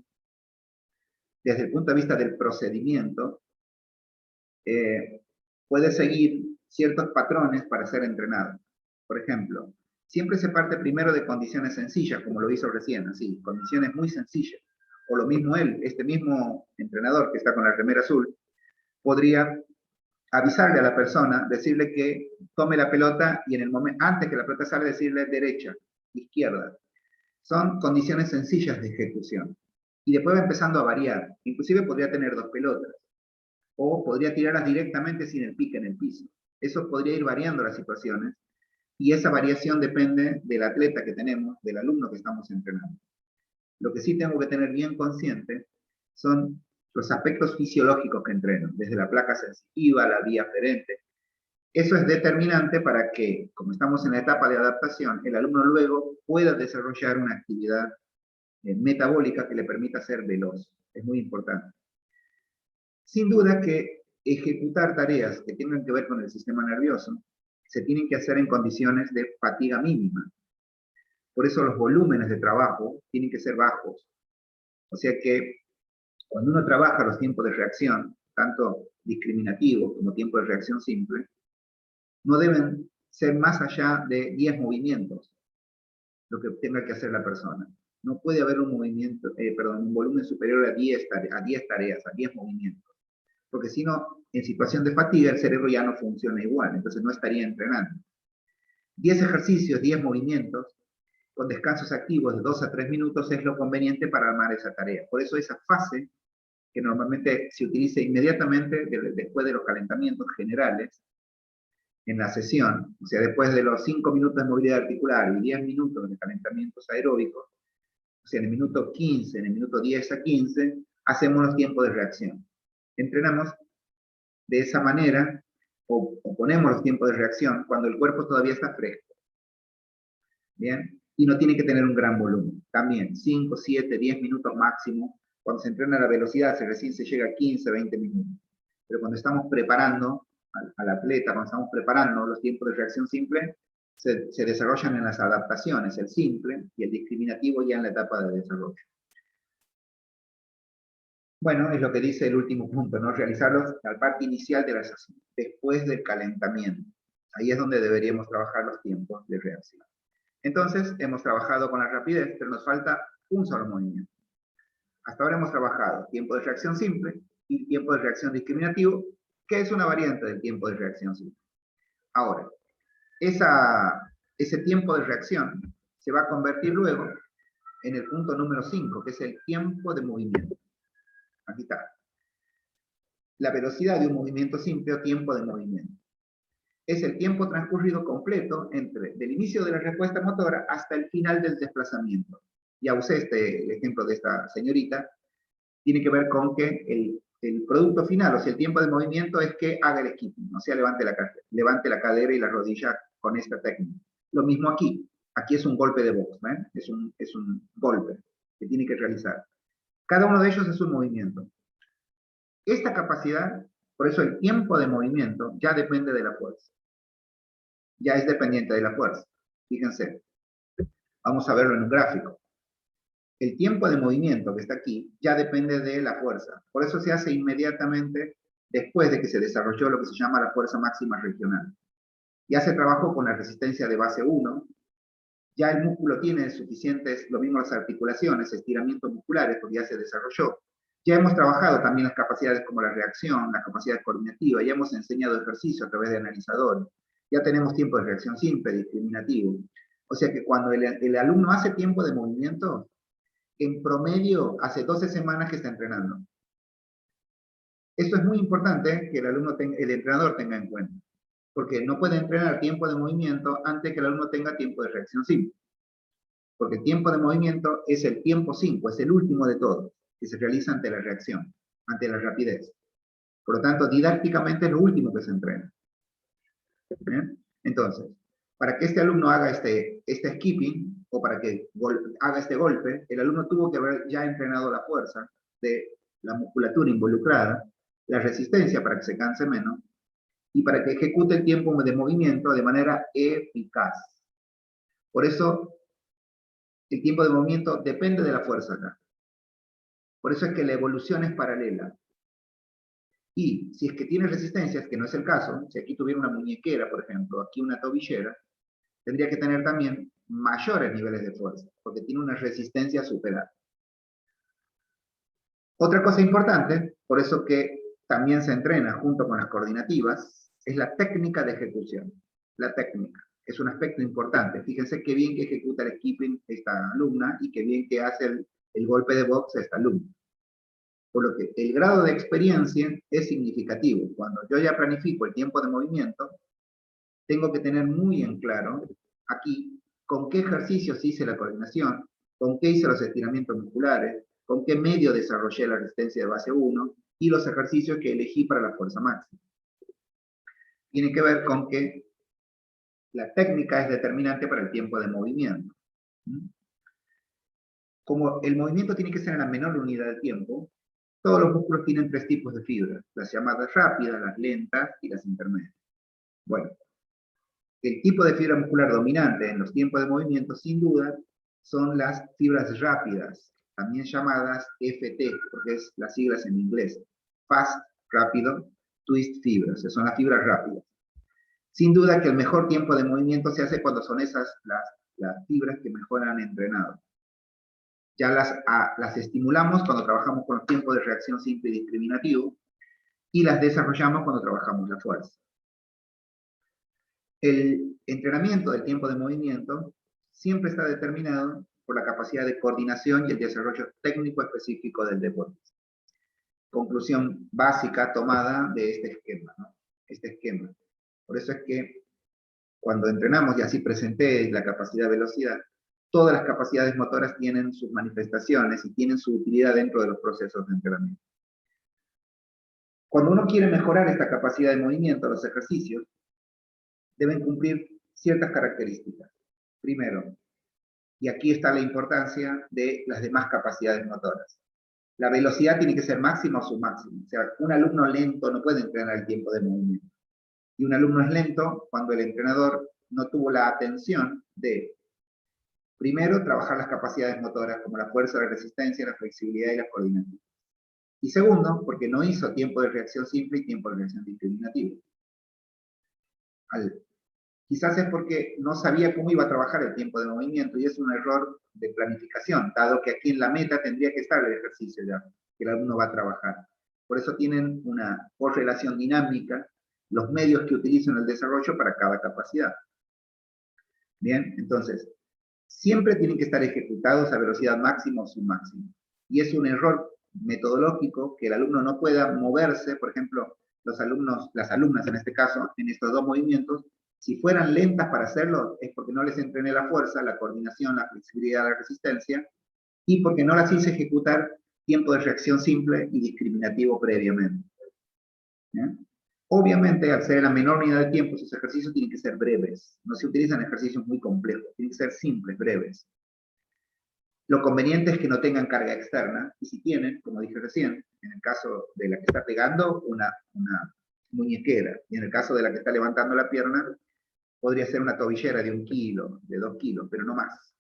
desde el punto de vista del procedimiento, puede seguir ciertos patrones para ser entrenado. Por ejemplo, siempre se parte primero de condiciones sencillas, como lo hizo recién, así, condiciones muy sencillas. O lo mismo él, este mismo entrenador que está con la remera azul, podría avisarle a la persona, decirle que tome la pelota y en el momento, antes que la pelota salga, decirle derecha, izquierda. Son condiciones sencillas de ejecución. Y después va empezando a variar. Inclusive podría tener dos pelotas. O podría tirarlas directamente sin el pique en el piso. Eso podría ir variando las situaciones. Y esa variación depende del atleta que tenemos, del alumno que estamos entrenando. Lo que sí tengo que tener bien consciente son los aspectos fisiológicos que entreno, desde la placa sensitiva, la vía aferente. Eso es determinante para que, como estamos en la etapa de adaptación, el alumno luego pueda desarrollar una actividad metabólica que le permita ser veloz. Es muy importante. Sin duda que ejecutar tareas que tengan que ver con el sistema nervioso se tienen que hacer en condiciones de fatiga mínima. Por eso los volúmenes de trabajo tienen que ser bajos. O sea que cuando uno trabaja los tiempos de reacción, tanto discriminativos como tiempo de reacción simple, no deben ser más allá de 10 movimientos lo que tenga que hacer la persona. No puede haber un movimiento, un volumen superior a 10 tareas, a 10 movimientos. Porque si no, en situación de fatiga, el cerebro ya no funciona igual, entonces no estaría entrenando. 10 ejercicios, 10 movimientos, con descansos activos de 2 a 3 minutos es lo conveniente para armar esa tarea. Por eso esa fase, que normalmente se utiliza inmediatamente después de los calentamientos generales, en la sesión, o sea, después de los 5 minutos de movilidad articular y 10 minutos de calentamientos aeróbicos, o sea, en el minuto 15, en el minuto 10 a 15, hacemos los tiempos de reacción. Entrenamos de esa manera, o ponemos los tiempos de reacción cuando el cuerpo todavía está fresco. ¿Bien? Y no tiene que tener un gran volumen. También 5, 7, 10 minutos máximo. Cuando se entrena a la velocidad, recién se llega a 15, 20 minutos. Pero cuando estamos preparando al atleta, cuando estamos preparando los tiempos de reacción simple, se desarrollan en las adaptaciones, el simple y el discriminativo ya en la etapa de desarrollo. Bueno, es lo que dice el último punto, ¿no? Realizarlos al parte inicial de la sesión, después del calentamiento. Ahí es donde deberíamos trabajar los tiempos de reacción. Entonces, hemos trabajado con la rapidez, pero nos falta un solo movimiento. Hasta ahora hemos trabajado tiempo de reacción simple y tiempo de reacción discriminativo, que es una variante del tiempo de reacción simple. Ahora, ese tiempo de reacción se va a convertir luego en el punto número 5, que es el tiempo de movimiento. Aquí está. La velocidad de un movimiento simple o tiempo de movimiento. Es el tiempo transcurrido completo del inicio de la respuesta motora hasta el final del desplazamiento. Ya usé el ejemplo de esta señorita. Tiene que ver con que el producto final, o sea, el tiempo de movimiento es que haga el skipping, o sea, levante la cadera y la rodilla con esta técnica. Lo mismo aquí. Aquí es un golpe de box, ¿ven? Es un golpe que tiene que realizar. Cada uno de ellos es un movimiento. Esta capacidad, por eso el tiempo de movimiento ya depende de la fuerza. Ya es dependiente de la fuerza. Fíjense. Vamos a verlo en un gráfico. El tiempo de movimiento que está aquí ya depende de la fuerza. Por eso se hace inmediatamente después de que se desarrolló lo que se llama la fuerza máxima regional. Ya se trabajó con la resistencia de base 1, ya el músculo tiene suficientes, lo mismo las articulaciones, estiramientos musculares, porque ya se desarrolló. Ya hemos trabajado también las capacidades como la reacción, la capacidad coordinativa, ya hemos enseñado ejercicio a través de analizadores, ya tenemos tiempo de reacción simple, discriminativo. O sea que cuando el alumno hace tiempo de movimiento, en promedio hace 12 semanas que está entrenando. Esto es muy importante que el entrenador tenga en cuenta, porque no puede entrenar tiempo de movimiento antes que el alumno tenga tiempo de reacción simple. Porque el tiempo de movimiento es el tiempo 5, es el último de todos, que se realiza ante la reacción, ante la rapidez. Por lo tanto, didácticamente es lo último que se entrena. ¿Bien? Entonces, para que este alumno haga este skipping, o para que haga este golpe, el alumno tuvo que haber ya entrenado la fuerza de la musculatura involucrada, la resistencia para que se canse menos, y para que ejecute el tiempo de movimiento de manera eficaz. Por eso, el tiempo de movimiento depende de la fuerza acá. Por eso es que la evolución es paralela. Y si es que tiene resistencias, que no es el caso, si aquí tuviera una muñequera, por ejemplo, aquí una tobillera, tendría que tener también mayores niveles de fuerza, porque tiene una resistencia superada. Otra cosa importante, por eso que también se entrena junto con las coordinativas, es la técnica de ejecución. La técnica es un aspecto importante. Fíjense qué bien que ejecuta el skipping esta alumna y qué bien que hace el golpe de box esta alumna. Por lo que el grado de experiencia es significativo. Cuando yo ya planifico el tiempo de movimiento, tengo que tener muy en claro aquí con qué ejercicios hice la coordinación, con qué hice los estiramientos musculares, con qué medio desarrollé la resistencia de base 1 y los ejercicios que elegí para la fuerza máxima. Tiene que ver con que la técnica es determinante para el tiempo de movimiento. Como el movimiento tiene que ser en la menor unidad de tiempo, todos los músculos tienen 3 tipos de fibras, las llamadas rápidas, las lentas y las intermedias. Bueno, el tipo de fibra muscular dominante en los tiempos de movimiento, sin duda, son las fibras rápidas, también llamadas FT, porque es las siglas en inglés. Fast, rápido, twist fibras, son las fibras rápidas. Sin duda que el mejor tiempo de movimiento se hace cuando son esas las fibras que mejor han entrenado. Ya las estimulamos cuando trabajamos con los tiempos de reacción simple y discriminativo, y las desarrollamos cuando trabajamos la fuerza. El entrenamiento del tiempo de movimiento siempre está determinado por la capacidad de coordinación y el desarrollo técnico específico del deporte. Conclusión básica tomada de este esquema, ¿no? Este esquema. Por eso es que cuando entrenamos, y así presenté la capacidad de velocidad, todas las capacidades motoras tienen sus manifestaciones y tienen su utilidad dentro de los procesos de entrenamiento. Cuando uno quiere mejorar esta capacidad de movimiento, los ejercicios deben cumplir ciertas características. Primero, y aquí está la importancia de las demás capacidades motoras. La velocidad tiene que ser máxima o submáxima. O sea, un alumno lento no puede entrenar el tiempo de movimiento. Y un alumno es lento cuando el entrenador no tuvo la atención de, primero, trabajar las capacidades motoras como la fuerza, la resistencia, la flexibilidad y la coordinación. Y segundo, porque no hizo tiempo de reacción simple y tiempo de reacción discriminativa. Quizás es porque no sabía cómo iba a trabajar el tiempo de movimiento y es un error de planificación, dado que aquí en la meta tendría que estar el ejercicio ya, que el alumno va a trabajar. Por eso tienen una correlación dinámica los medios que utilizo en el desarrollo para cada capacidad. Bien, entonces, siempre tienen que estar ejecutados a velocidad máxima o submáxima. Y es un error metodológico que el alumno no pueda moverse, por ejemplo, los alumnos, las alumnas en este caso, en estos dos movimientos, si fueran lentas para hacerlo, es porque no les entrené la fuerza, la coordinación, la flexibilidad, la resistencia, y porque no las hice ejecutar tiempo de reacción simple y discriminativo previamente. ¿Bien? Obviamente, al ser la menor unidad de tiempo, sus ejercicios tienen que ser breves. No se utilizan ejercicios muy complejos, tienen que ser simples, breves. Lo conveniente es que no tengan carga externa, y si tienen, como dije recién, en el caso de la que está pegando, una muñequera, y en el caso de la que está levantando la pierna, podría ser una tobillera de 1 kilo, de 2 kilos, pero no más.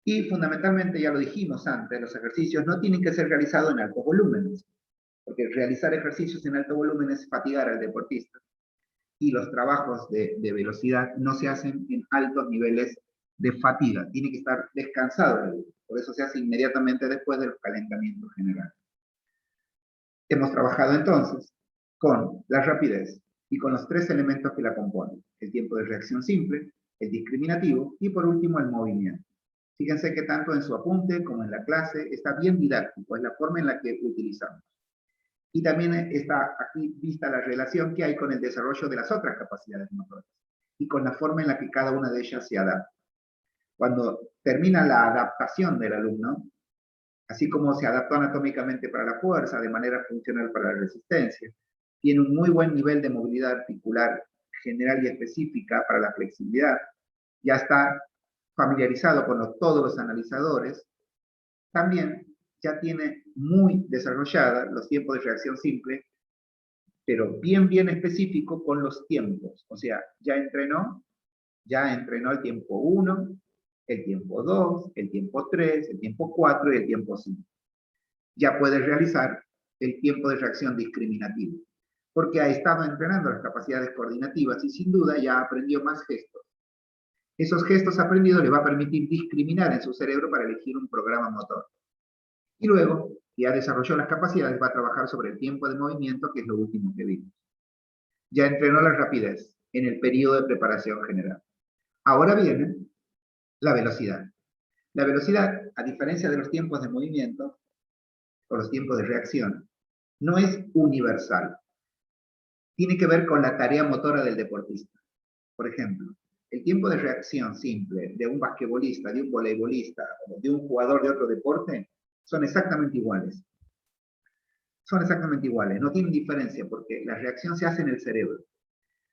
Y fundamentalmente, ya lo dijimos antes, los ejercicios no tienen que ser realizados en altos volúmenes, porque realizar ejercicios en alto volumen es fatigar al deportista, y los trabajos de velocidad no se hacen en altos niveles de fatiga, tiene que estar descansado, por eso se hace inmediatamente después de los calentamientos generales. Hemos trabajado entonces con la rapidez y con los 3 elementos que la componen, el tiempo de reacción simple, el discriminativo y por último el movimiento. Fíjense que tanto en su apunte como en la clase está bien didáctico, es la forma en la que utilizamos. Y también está aquí vista la relación que hay con el desarrollo de las otras capacidades motoras y con la forma en la que cada una de ellas se adapta. Cuando termina la adaptación del alumno, así como se adaptó anatómicamente para la fuerza, de manera funcional para la resistencia, tiene un muy buen nivel de movilidad articular general y específica para la flexibilidad, ya está familiarizado con todos los analizadores, también ya tiene muy desarrollada los tiempos de reacción simple, pero bien específico con los tiempos. O sea, ya entrenó el tiempo 1, el tiempo 2, el tiempo 3, el tiempo 4 y el tiempo 5. Ya puede realizar el tiempo de reacción discriminativo, porque ha estado entrenando las capacidades coordinativas y sin duda ya aprendió más gestos. Esos gestos aprendidos le va a permitir discriminar en su cerebro para elegir un programa motor. Y luego, ya desarrolló las capacidades, va a trabajar sobre el tiempo de movimiento, que es lo último que vimos. Ya entrenó la rapidez en el periodo de preparación general. Ahora viene la velocidad. La velocidad, a diferencia de los tiempos de movimiento, o los tiempos de reacción, no es universal. Tiene que ver con la tarea motora del deportista. Por ejemplo, el tiempo de reacción simple de un basquetbolista, de un voleibolista, o de un jugador de otro deporte, son exactamente iguales. Son exactamente iguales, no tienen diferencia, porque la reacción se hace en el cerebro.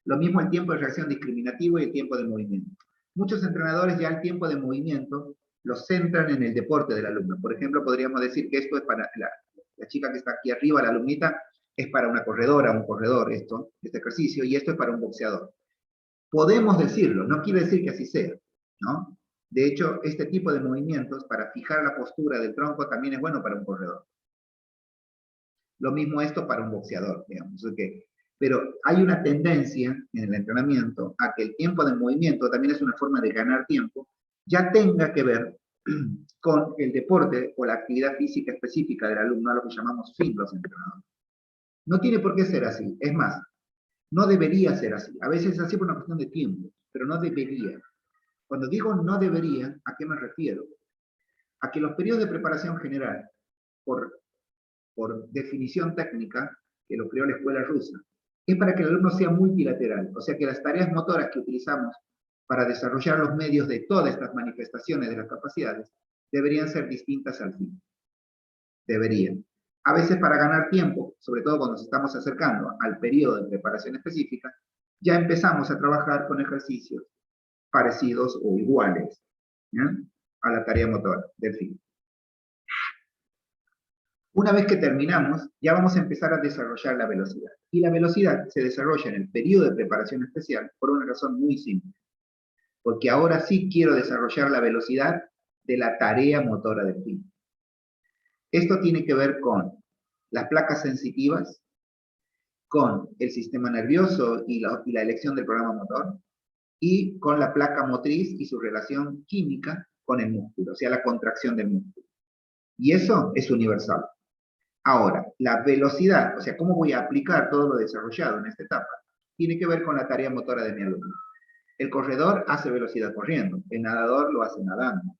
Lo mismo el tiempo de reacción discriminativo y el tiempo de movimiento. Muchos entrenadores ya el tiempo de movimiento lo centran en el deporte del alumno. Por ejemplo, podríamos decir que esto es para la chica que está aquí arriba, la alumnita, es para una corredora, un corredor, este ejercicio, y esto es para un boxeador. Podemos decirlo, no quiere decir que así sea, ¿no? De hecho, este tipo de movimientos para fijar la postura del tronco también es bueno para un corredor. Lo mismo esto para un boxeador, digamos. Okay. Pero hay una tendencia en el entrenamiento a que el tiempo de movimiento también es una forma de ganar tiempo, ya tenga que ver con el deporte o la actividad física específica del alumno, a lo que llamamos fin los entrenadores. No tiene por qué ser así, es más, no debería ser así. A veces es así por una cuestión de tiempo, pero no debería. Cuando digo no debería, ¿a qué me refiero? A que los periodos de preparación general, por definición técnica, que lo creó la escuela rusa, es para que el alumno sea multilateral, o sea que las tareas motoras que utilizamos para desarrollar los medios de todas estas manifestaciones de las capacidades deberían ser distintas al fin. Deberían. A veces para ganar tiempo, sobre todo cuando nos estamos acercando al periodo de preparación específica, ya empezamos a trabajar con ejercicios parecidos o iguales, ¿ya?, a la tarea motora del fin. Una vez que terminamos, ya vamos a empezar a desarrollar la velocidad. Y la velocidad se desarrolla en el periodo de preparación especial por una razón muy simple. Porque ahora sí quiero desarrollar la velocidad de la tarea motora del fin. Esto tiene que ver con las placas sensitivas, con el sistema nervioso y la elección del programa motor, y con la placa motriz y su relación química con el músculo, o sea, la contracción del músculo. Y eso es universal. Ahora, la velocidad, o sea, cómo voy a aplicar todo lo desarrollado en esta etapa, tiene que ver con la tarea motora de mi alumno. El corredor hace velocidad corriendo, el nadador lo hace nadando,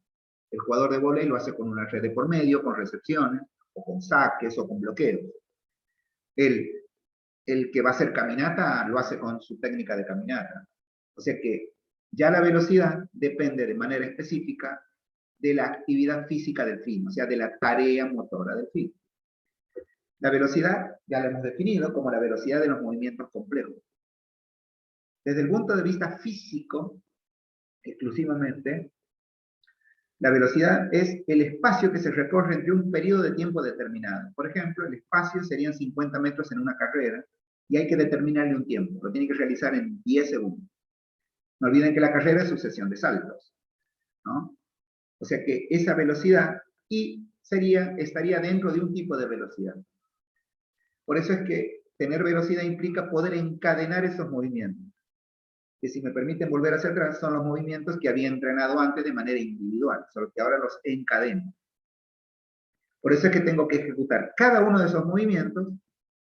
el jugador de vóley lo hace con una red de por medio, con recepciones, o con saques, o con bloqueos. El, el que va a hacer caminata lo hace con su técnica de caminata. O sea que ya la velocidad depende de manera específica de la actividad física del fin, o sea, de la tarea motora del fin. La velocidad ya la hemos definido como la velocidad de los movimientos complejos. Desde el punto de vista físico, exclusivamente, la velocidad es el espacio que se recorre entre un periodo de tiempo determinado. Por ejemplo, el espacio serían 50 metros en una carrera y hay que determinarle un tiempo. Lo tiene que realizar en 10 segundos. No olviden que la carrera es sucesión de saltos, ¿no? O sea que esa velocidad estaría dentro de un tipo de velocidad. Por eso es que tener velocidad implica poder encadenar esos movimientos, que si me permiten volver hacia atrás, son los movimientos que había entrenado antes de manera individual, solo que ahora los encadeno. Por eso es que tengo que ejecutar cada uno de esos movimientos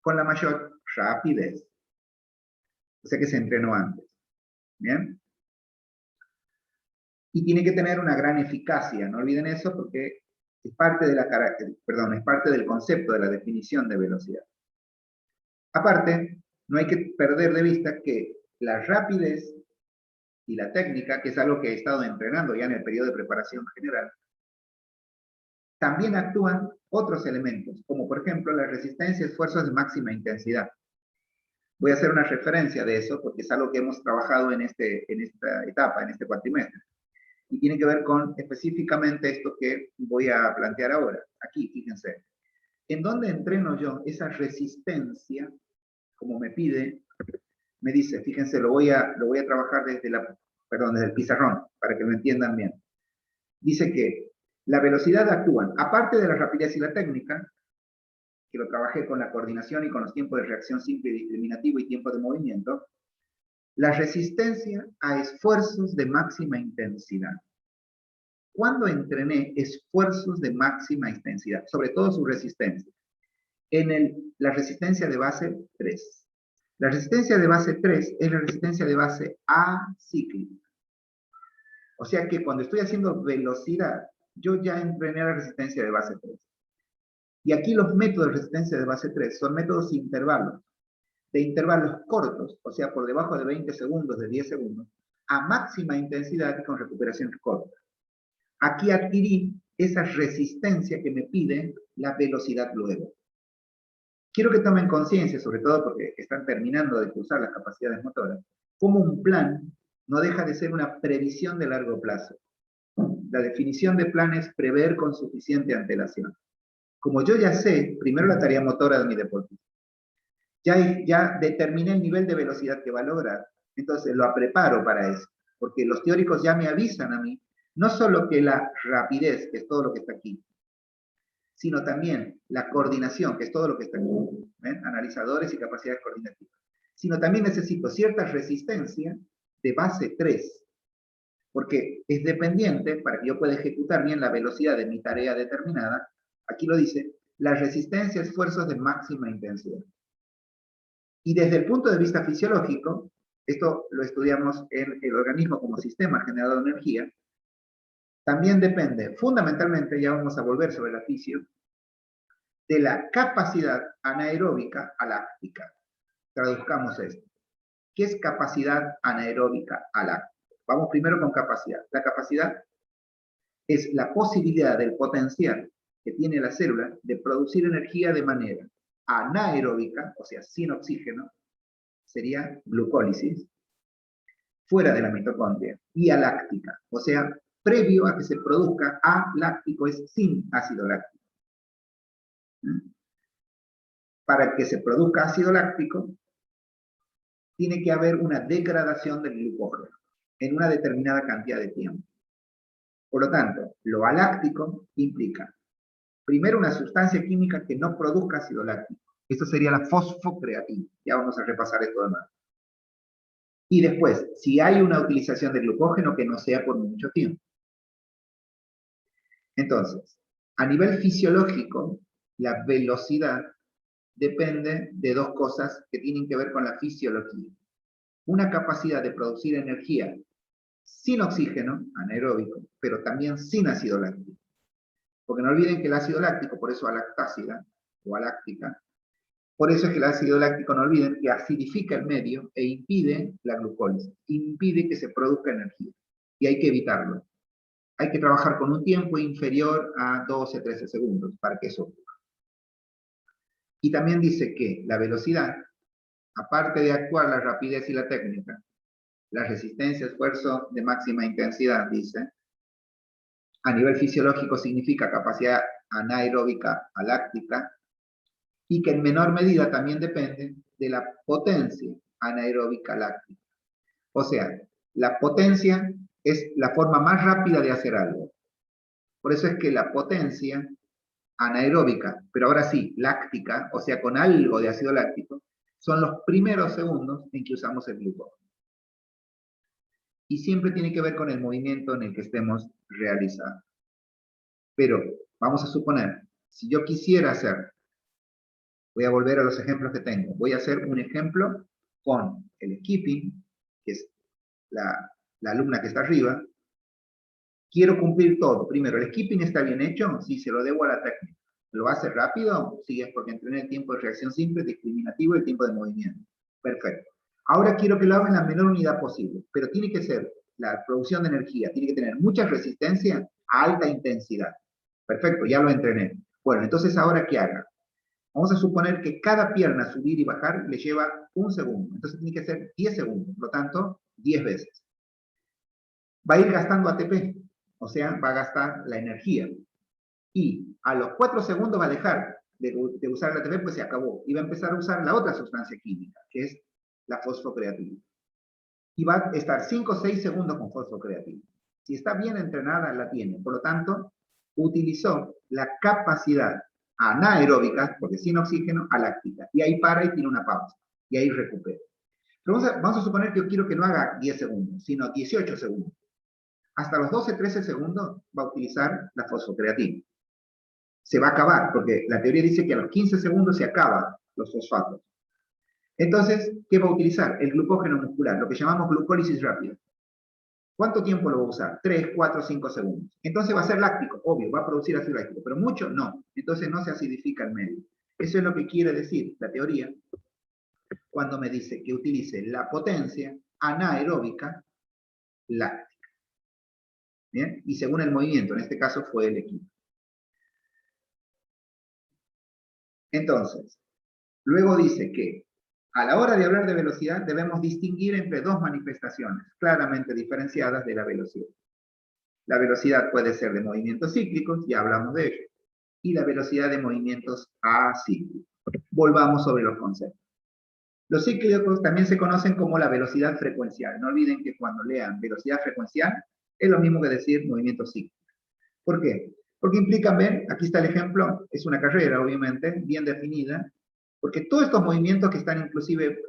con la mayor rapidez. O sea que se entrenó antes. ¿Bien? Y tiene que tener una gran eficacia, no olviden eso porque es parte, es parte del concepto de la definición de velocidad. Aparte, no hay que perder de vista que la rapidez y la técnica, que es algo que he estado entrenando ya en el periodo de preparación general, también actúan otros elementos, como por ejemplo la resistencia a esfuerzos de máxima intensidad. Voy a hacer una referencia de eso porque es algo que hemos trabajado en esta etapa, en este cuatrimestre. Y tiene que ver con específicamente esto que voy a plantear ahora. Aquí, fíjense. ¿En dónde entreno yo esa resistencia, como me pide? Me dice, fíjense, lo voy a trabajar desde el pizarrón, para que lo entiendan bien. Dice que la velocidad actúa, aparte de la rapidez y la técnica, que lo trabajé con la coordinación y con los tiempos de reacción simple y discriminativo y tiempo de movimiento, la resistencia a esfuerzos de máxima intensidad. ¿Cuándo entrené esfuerzos de máxima intensidad? Sobre todo su resistencia. La resistencia de base 3. La resistencia de base 3 es la resistencia de base acíclica. O sea que cuando estoy haciendo velocidad, yo ya entrené la resistencia de base 3. Y aquí los métodos de resistencia de base 3 son métodos de intervalos cortos, o sea, por debajo de 20 segundos, de 10 segundos, a máxima intensidad y con recuperaciones cortas. Aquí adquirí esa resistencia que me pide la velocidad luego. Quiero que tomen conciencia, sobre todo porque están terminando de cursar las capacidades motoras, como un plan no deja de ser una previsión de largo plazo. La definición de plan es prever con suficiente antelación. Como yo ya sé, primero la tarea motora de mi deportista, ya determiné el nivel de velocidad que va a lograr, entonces lo preparo para eso, porque los teóricos ya me avisan a mí, no solo que la rapidez, que es todo lo que está aquí, sino también la coordinación, que es todo lo que está aquí, ¿ven? Analizadores y capacidades coordinativas, sino también necesito cierta resistencia de base 3, porque es dependiente, para que yo pueda ejecutar bien la velocidad de mi tarea determinada, aquí lo dice, la resistencia a esfuerzos de máxima intensidad. Y desde el punto de vista fisiológico, esto lo estudiamos en el organismo como sistema generador de energía, también depende, fundamentalmente, ya vamos a volver sobre la fisio, de la capacidad anaeróbica aláctica. Traduzcamos esto. ¿Qué es capacidad anaeróbica aláctica? Vamos primero con capacidad. La capacidad es la posibilidad del potencial que tiene la célula de producir energía de manera anaeróbica, o sea, sin oxígeno, sería glucólisis, fuera de la mitocondria, y aláctica, o sea, previo a que se produzca aláctico, es sin ácido láctico. Para que se produzca ácido láctico, tiene que haber una degradación del glucógeno en una determinada cantidad de tiempo. Por lo tanto, lo aláctico implica, primero, una sustancia química que no produzca ácido láctico. Esto sería la fosfocreatina. Ya vamos a repasar esto de más. Y después, si hay una utilización de glucógeno, que no sea por mucho tiempo. Entonces, a nivel fisiológico, la velocidad depende de dos cosas que tienen que ver con la fisiología. Una capacidad de producir energía sin oxígeno, anaeróbico, pero también sin ácido láctico. Porque no olviden que el ácido láctico, por eso alactácida o aláctica, por eso es que el ácido láctico, no olviden, que acidifica el medio e impide la glucólisis, impide que se produzca energía. Y hay que evitarlo. Hay que trabajar con un tiempo inferior a 12-13 segundos para que eso ocurra. Y también dice que la velocidad, aparte de actuar la rapidez y la técnica, la resistencia, esfuerzo de máxima intensidad, dice, a nivel fisiológico significa capacidad anaeróbica aláctica, y que en menor medida también depende de la potencia anaeróbica láctica. O sea, la potencia es la forma más rápida de hacer algo. Por eso es que la potencia anaeróbica, pero ahora sí, láctica, o sea, con algo de ácido láctico, son los primeros segundos en que usamos el glucógeno. Y siempre tiene que ver con el movimiento en el que estemos realizando. Pero vamos a suponer, si yo quisiera hacer, voy a volver a los ejemplos que tengo, voy a hacer un ejemplo con el skipping, que es la alumna que está arriba. Quiero cumplir todo. Primero, ¿el skipping está bien hecho? Sí, se lo debo a la técnica. ¿Lo hace rápido? Sí, es porque entrené el tiempo de reacción simple, discriminativo y el tiempo de movimiento. Perfecto. Ahora quiero que lo haga en la menor unidad posible, pero tiene que ser la producción de energía, tiene que tener mucha resistencia a alta intensidad. Perfecto, ya lo entrené. Bueno, entonces ahora ¿qué haga? Vamos a suponer que cada pierna subir y bajar le lleva 1 segundo. Entonces tiene que ser 10 segundos, por lo tanto, 10 veces. Va a ir gastando ATP, o sea, va a gastar la energía. Y a los 4 segundos va a dejar de usar el ATP, pues se acabó. Y va a empezar a usar la otra sustancia química, que es la fosfocreatina. Y va a estar 5 o 6 segundos con fosfocreatina. Si está bien entrenada, la tiene. Por lo tanto, utilizó la capacidad anaeróbica, porque sin oxígeno, aláctica. Y ahí para y tiene una pausa. Y ahí recupera. Pero vamos a suponer que yo quiero que no haga 10 segundos, sino 18 segundos. Hasta los 12-13 segundos va a utilizar la fosfocreatina. Se va a acabar, porque la teoría dice que a los 15 segundos se acaban los fosfatos. Entonces, ¿qué va a utilizar? El glucógeno muscular, lo que llamamos glucólisis rápida. ¿Cuánto tiempo lo va a usar? 3, 4, 5 segundos. Entonces va a ser láctico, obvio, va a producir ácido láctico, pero mucho no. Entonces no se acidifica el medio. Eso es lo que quiere decir la teoría cuando me dice que utilice la potencia anaeróbica láctica. ¿Bien? Y según el movimiento, en este caso fue el equipo. Entonces, luego dice que a la hora de hablar de velocidad debemos distinguir entre dos manifestaciones claramente diferenciadas de la velocidad. La velocidad puede ser de movimientos cíclicos, ya hablamos de ello, y la velocidad de movimientos acíclicos. Volvamos sobre los conceptos. Los cíclicos también se conocen como la velocidad frecuencial. No olviden que cuando lean velocidad frecuencial es lo mismo que decir movimiento cíclico. ¿Por qué? Porque implican, ven, aquí está el ejemplo, es una carrera obviamente, bien definida, porque todos estos movimientos que están inclusive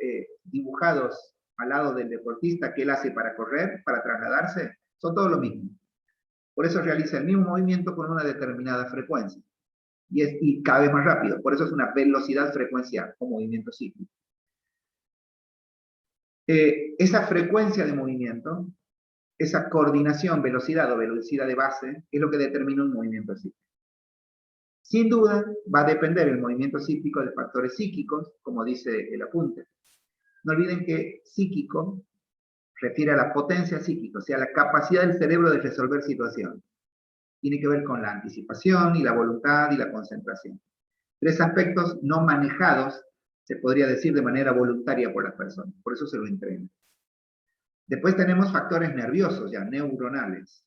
dibujados al lado del deportista que él hace para correr, para trasladarse, son todos lo mismo. Por eso realiza el mismo movimiento con una determinada frecuencia. Y cada vez más rápido. Por eso es una velocidad frecuencial o movimiento cíclico. Esa frecuencia de movimiento, esa coordinación, velocidad o velocidad de base, es lo que determina un movimiento cíclico. Sin duda, va a depender el movimiento cíclico de factores psíquicos, como dice el apunte. No olviden que psíquico refiere a la potencia psíquica, o sea, la capacidad del cerebro de resolver situaciones. Tiene que ver con la anticipación y la voluntad y la concentración. 3 aspectos no manejados, se podría decir, de manera voluntaria por las personas. Por eso se lo entrena. Después tenemos factores nerviosos, ya neuronales,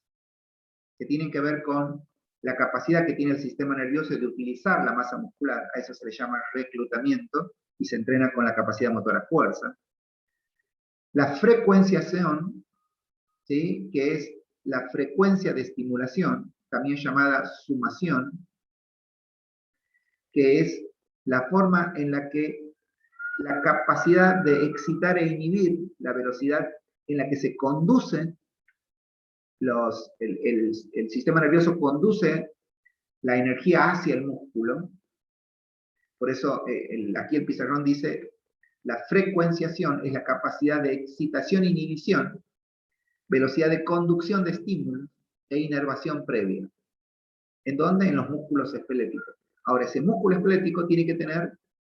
que tienen que ver con la capacidad que tiene el sistema nervioso de utilizar la masa muscular. A eso se le llama reclutamiento y se entrena con la capacidad motora fuerza. La frecuenciación, ¿sí?, que es la frecuencia de estimulación, también llamada sumación, que es la forma en la que la capacidad de excitar e inhibir la velocidad en la que se conduce el sistema nervioso conduce la energía hacia el músculo, Por eso aquí el pizarrón dice, la frecuenciación es la capacidad de excitación e inhibición, velocidad de conducción de estímulos e inervación previa. ¿En dónde? En los músculos esqueléticos. Ahora, ese músculo esquelético tiene que tener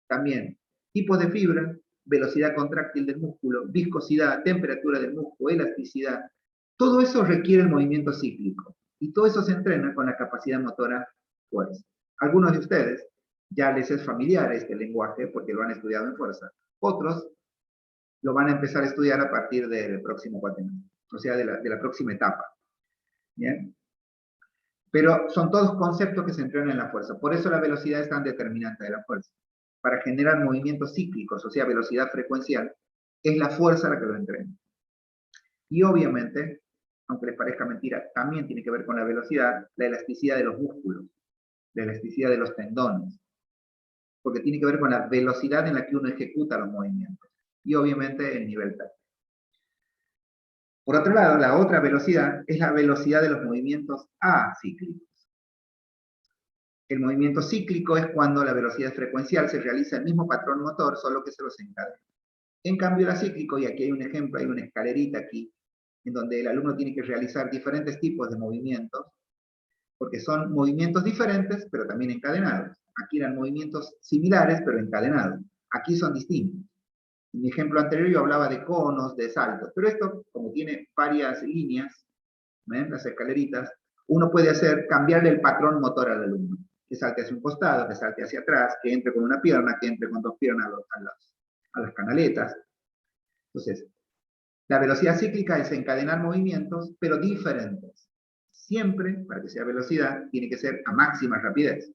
también tipos de fibra, velocidad contráctil del músculo, viscosidad, temperatura del músculo, elasticidad. Todo eso requiere el movimiento cíclico. Y todo eso se entrena con la capacidad motora fuerza. Algunos de ustedes ya les es familiar este lenguaje porque lo han estudiado en fuerza. Otros lo van a empezar a estudiar a partir del próximo cuatrimestre, o sea, de la próxima etapa. ¿Bien? Pero son todos conceptos que se entrenan en la fuerza. Por eso la velocidad es tan determinante de la fuerza. Para generar movimientos cíclicos, o sea, velocidad frecuencial, es la fuerza la que lo entrena. Y obviamente, aunque les parezca mentira, también tiene que ver con la velocidad, la elasticidad de los músculos, la elasticidad de los tendones, porque tiene que ver con la velocidad en la que uno ejecuta los movimientos. Y obviamente el nivel táctico. Por otro lado, la otra velocidad es la velocidad de los movimientos acíclicos. El movimiento cíclico es cuando la velocidad frecuencial se realiza el mismo patrón motor, solo que se los encadena. En cambio, el acíclico, y aquí hay un ejemplo, hay una escalerita aquí, en donde el alumno tiene que realizar diferentes tipos de movimientos, porque son movimientos diferentes, pero también encadenados. Aquí eran movimientos similares, pero encadenados. Aquí son distintos. En mi ejemplo anterior yo hablaba de conos, de saltos, pero esto, como tiene varias líneas, ¿ven? Las escaleritas, uno puede cambiarle el patrón motor al alumno. Que salte hacia un costado, que salte hacia atrás, que entre con una pierna, que entre con dos piernas a las canaletas. Entonces, la velocidad cíclica es encadenar movimientos, pero diferentes. Siempre, para que sea velocidad, tiene que ser a máxima rapidez.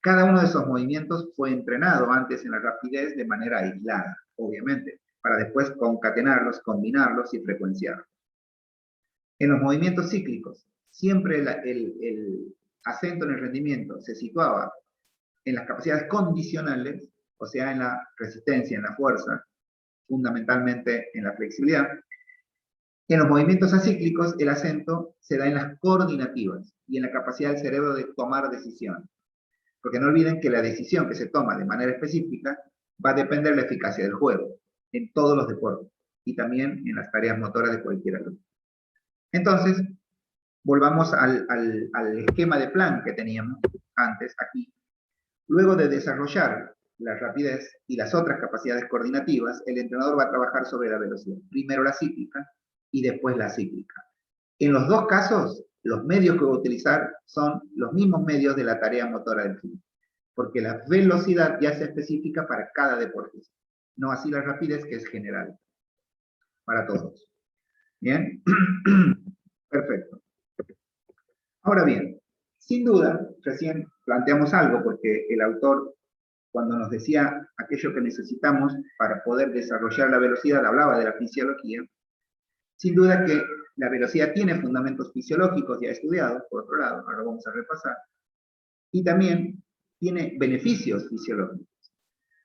Cada uno de esos movimientos fue entrenado antes en la rapidez de manera aislada, obviamente, para después concatenarlos, combinarlos y frecuenciarlos. En los movimientos cíclicos, siempre el acento en el rendimiento se situaba en las capacidades condicionales, o sea, en la resistencia, en la fuerza, fundamentalmente en la flexibilidad. En los movimientos acíclicos, el acento se da en las coordinativas y en la capacidad del cerebro de tomar decisiones. Porque no olviden que la decisión que se toma de manera específica va a depender de la eficacia del juego, en todos los deportes, y también en las tareas motoras de cualquier alumno. Entonces, volvamos al esquema de plan que teníamos antes aquí. Luego de desarrollar la rapidez y las otras capacidades coordinativas, el entrenador va a trabajar sobre la velocidad. Primero la cíclica y después la cíclica. En los dos casos, los medios que va a utilizar son los mismos medios de la tarea motora del fin, porque la velocidad ya es específica para cada deportista, no así la rapidez, que es general para todos. ¿Bien? Perfecto. Ahora bien, sin duda, recién planteamos algo, porque el autor, cuando nos decía aquello que necesitamos para poder desarrollar la velocidad, hablaba de la fisiología. Sin duda que la velocidad tiene fundamentos fisiológicos ya estudiados, por otro lado, ahora vamos a repasar, y también tiene beneficios fisiológicos.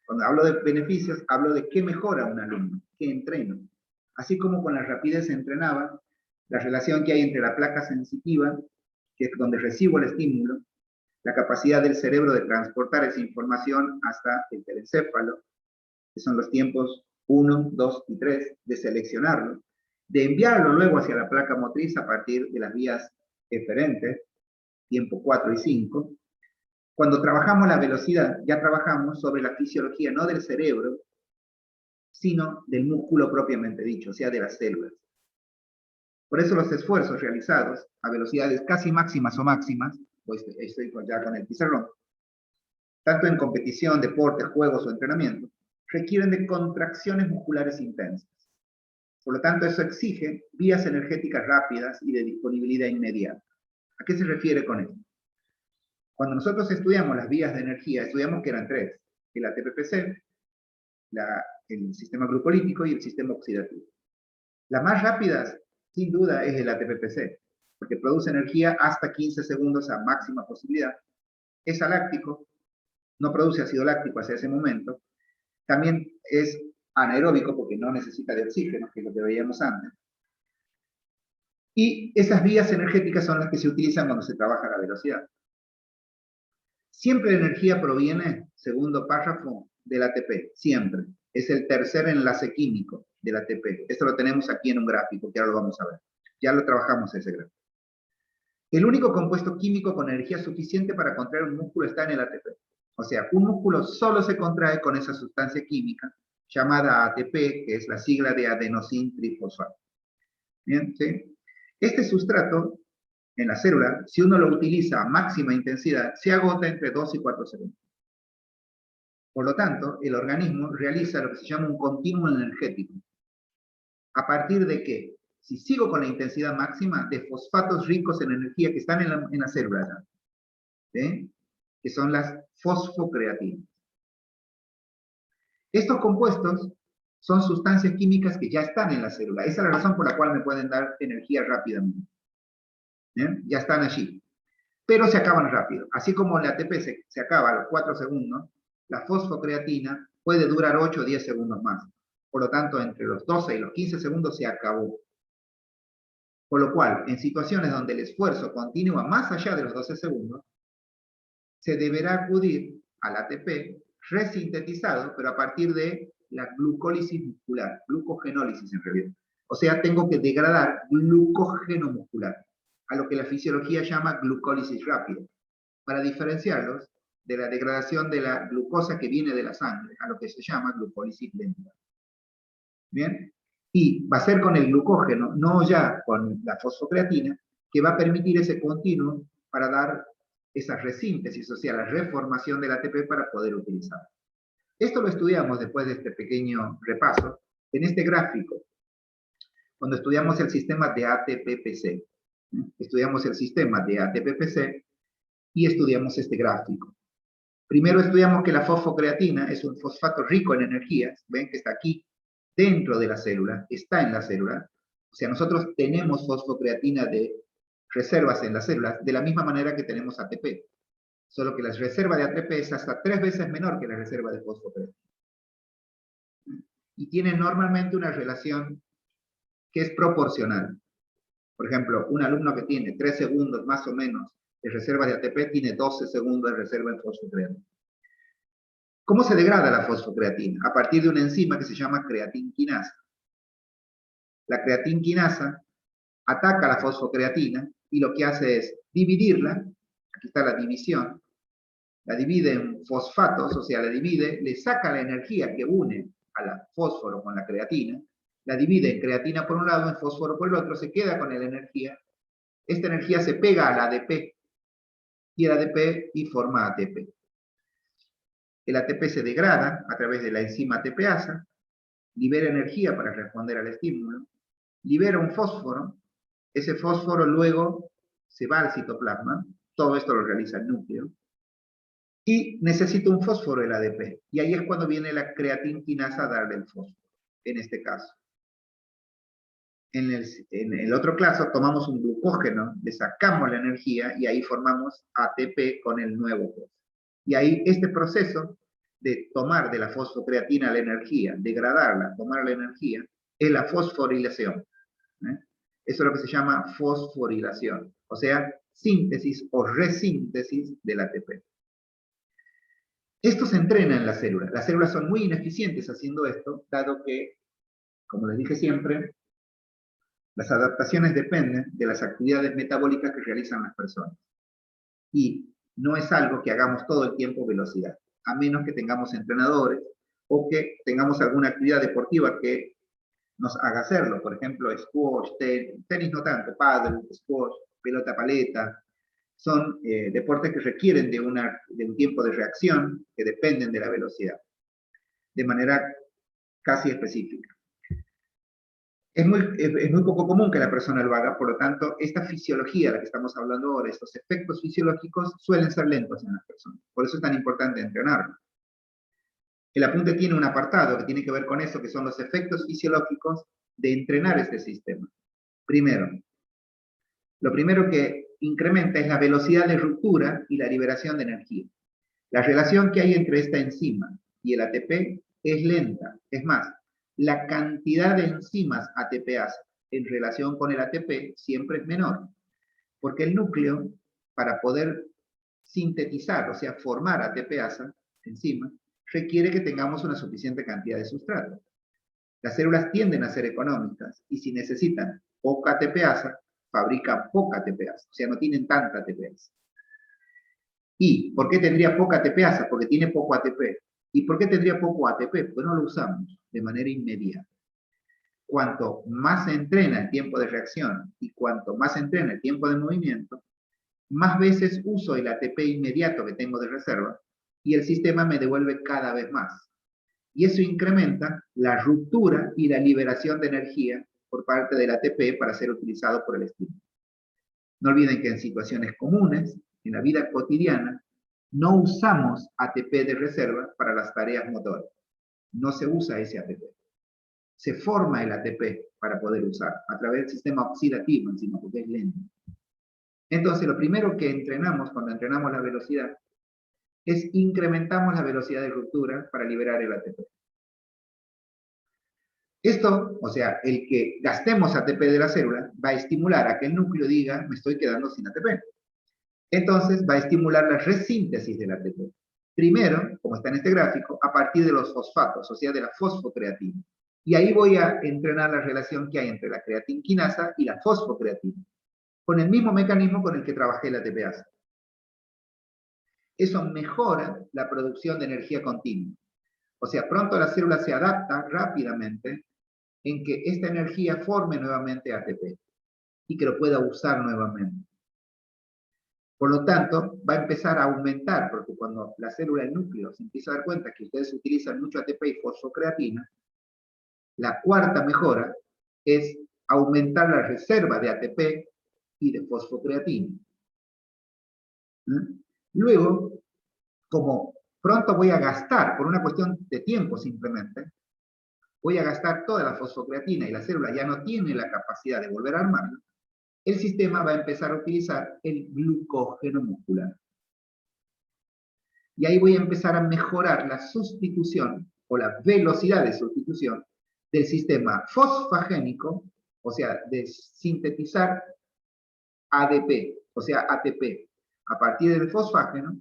Cuando hablo de beneficios, hablo de qué mejora un alumno, qué entreno. Así como con la rapidez se entrenaba, la relación que hay entre la placa sensitiva, que es donde recibo el estímulo, la capacidad del cerebro de transportar esa información hasta el telencéfalo, que son los tiempos 1, 2 y 3, de seleccionarlo, de enviarlo luego hacia la placa motriz a partir de las vías eferentes, tiempo 4 y 5. Cuando trabajamos la velocidad, ya trabajamos sobre la fisiología no del cerebro, sino del músculo propiamente dicho, o sea, de las células. Por eso los esfuerzos realizados a velocidades casi máximas o máximas, pues estoy ya con el pizarrón, tanto en competición, deportes, juegos o entrenamiento, requieren de contracciones musculares intensas. Por lo tanto, eso exige vías energéticas rápidas y de disponibilidad inmediata. ¿A qué se refiere con esto? Cuando nosotros estudiamos las vías de energía, estudiamos que eran tres: el ATP-PC, el sistema glucolítico y el sistema oxidativo. Las más rápidas, sin duda, es el ATP-PC, porque produce energía hasta 15 segundos a máxima posibilidad. Es aláctico, no produce ácido láctico hacia ese momento. También es anaeróbico porque no necesita de oxígeno, que es lo que veíamos antes. Y esas vías energéticas son las que se utilizan cuando se trabaja a la velocidad. Siempre la energía proviene, segundo párrafo, del ATP, siempre. Es el tercer enlace químico del ATP. Esto lo tenemos aquí en un gráfico, que ahora lo vamos a ver. Ya lo trabajamos ese gráfico. El único compuesto químico con energía suficiente para contraer un músculo está en el ATP. O sea, un músculo solo se contrae con esa sustancia química llamada ATP, que es la sigla de adenosín trifosfato. Bien, ¿sí? Este sustrato en la célula, si uno lo utiliza a máxima intensidad, se agota entre 2 y 4 segundos. Por lo tanto, el organismo realiza lo que se llama un continuo energético. ¿A partir de qué? Si sigo con la intensidad máxima de fosfatos ricos en energía que están en la célula, ¿sí? Que son las fosfocreatinas. Estos compuestos son sustancias químicas que ya están en la célula. Esa es la razón por la cual me pueden dar energía rápidamente. ¿Bien? Ya están allí. Pero se acaban rápido. Así como la ATP se acaba a los 4 segundos, la fosfocreatina puede durar 8 o 10 segundos más. Por lo tanto, entre los 12 y los 15 segundos se acabó. Por lo cual, en situaciones donde el esfuerzo continúa más allá de los 12 segundos, se deberá acudir al ATP resintetizado, pero a partir de la glucólisis muscular, glucogenólisis en realidad. O sea, tengo que degradar glucógeno muscular, a lo que la fisiología llama glucólisis rápida, para diferenciarlos de la degradación de la glucosa que viene de la sangre, a lo que se llama glucólisis lenta. ¿Bien? Y va a ser con el glucógeno, no ya con la fosfocreatina, que va a permitir ese continuo para dar esa resíntesis, o sea, la reformación del ATP para poder utilizarlo. Esto lo estudiamos después de este pequeño repaso, en este gráfico, cuando estudiamos el sistema de ATP-PC. Estudiamos el sistema de ATP-PC y estudiamos este gráfico. Primero estudiamos que la fosfocreatina es un fosfato rico en energías, ven que está aquí, dentro de la célula, está en la célula. O sea, nosotros tenemos fosfocreatina de reservas en las células, de la misma manera que tenemos ATP. Solo que la reserva de ATP es hasta 3 veces menor que la reserva de fosfocreatina. Y tiene normalmente una relación que es proporcional. Por ejemplo, un alumno que tiene 3 segundos más o menos de reserva de ATP tiene 12 segundos de reserva de fosfocreatina. ¿Cómo se degrada la fosfocreatina? A partir de una enzima que se llama creatinquinasa. La creatinquinasa ataca la fosfocreatina y lo que hace es dividirla, aquí está la división, la divide en fosfatos, o sea, la divide, le saca la energía que une a la fósforo con la creatina, la divide en creatina por un lado, en fósforo por el otro, se queda con la energía, esta energía se pega al ADP, y el ADP y forma ATP. El ATP se degrada a través de la enzima ATPasa, libera energía para responder al estímulo, libera un fósforo, ese fósforo luego se va al citoplasma, todo esto lo realiza el núcleo, y necesita un fósforo el ADP, y ahí es cuando viene la creatinquinasa a darle el fósforo, en este caso. En el otro caso tomamos un glucógeno, le sacamos la energía y ahí formamos ATP con el nuevo fósforo. Y ahí este proceso de tomar de la fosfocreatina la energía, degradarla, tomar la energía, es la fosforilación. Eso es lo que se llama fosforilación, o sea, síntesis o resíntesis del ATP. Esto se entrena en las células. Las células son muy ineficientes haciendo esto, dado que, como les dije siempre, las adaptaciones dependen de las actividades metabólicas que realizan las personas. Y no es algo que hagamos todo el tiempo velocidad, a menos que tengamos entrenadores o que tengamos alguna actividad deportiva que nos haga hacerlo. Por ejemplo, squash, tenis no tanto, pádel, squash, pelota paleta. Son deportes que requieren de un tiempo de reacción que dependen de la velocidad, de manera casi específica. Es muy poco común que la persona lo haga, por lo tanto, esta fisiología de la que estamos hablando ahora, estos efectos fisiológicos suelen ser lentos en las personas. Por eso es tan importante entrenarlo. El apunte tiene un apartado que tiene que ver con eso, que son los efectos fisiológicos de entrenar este sistema. Primero, lo primero que incrementa es la velocidad de ruptura y la liberación de energía. La relación que hay entre esta enzima y el ATP es lenta. Es más, la cantidad de enzimas ATPase en relación con el ATP siempre es menor, porque el núcleo, para poder sintetizar, o sea, formar ATPasa encima, requiere que tengamos una suficiente cantidad de sustrato. Las células tienden a ser económicas y si necesitan poca ATPasa, fabrican poca ATPasa, o sea, no tienen tanta ATPasa. ¿Y por qué tendría poca ATPasa? Porque tiene poco ATP. ¿Y por qué tendría poco ATP? Porque no lo usamos de manera inmediata. Cuanto más se entrena el tiempo de reacción y cuanto más se entrena el tiempo de movimiento, más veces uso el ATP inmediato que tengo de reserva y el sistema me devuelve cada vez más. Y eso incrementa la ruptura y la liberación de energía por parte del ATP para ser utilizado por el estímulo. No olviden que en situaciones comunes, en la vida cotidiana, no usamos ATP de reserva para las tareas motoras. No se usa ese ATP. Se forma el ATP para poder usar a través del sistema oxidativo encima, porque es lento. Entonces, lo primero que entrenamos cuando entrenamos la velocidad es incrementamos la velocidad de ruptura para liberar el ATP. Esto, o sea, el que gastemos ATP de la célula va a estimular a que el núcleo diga, me estoy quedando sin ATP. Entonces va a estimular la resíntesis del ATP. Primero, como está en este gráfico, a partir de los fosfatos, o sea, de la fosfocreatina. Y ahí voy a entrenar la relación que hay entre la creatinquinasa y la fosfocreatina, con el mismo mecanismo con el que trabajé la ATPasa. Eso mejora la producción de energía continua. O sea, pronto la célula se adapta rápidamente en que esta energía forme nuevamente ATP y que lo pueda usar nuevamente. Por lo tanto, va a empezar a aumentar, porque cuando la célula, el núcleo, se empieza a dar cuenta que ustedes utilizan mucho ATP y fosfocreatina, la cuarta mejora es aumentar la reserva de ATP y de fosfocreatina. Luego, como pronto voy a gastar, por una cuestión de tiempo simplemente, voy a gastar toda la fosfocreatina y la célula ya no tiene la capacidad de volver a armarla, el sistema va a empezar a utilizar el glucógeno muscular. Y ahí voy a empezar a mejorar la sustitución o la velocidad de sustitución del sistema fosfagénico, o sea, de sintetizar ADP, o sea, ATP, a partir del fosfágeno,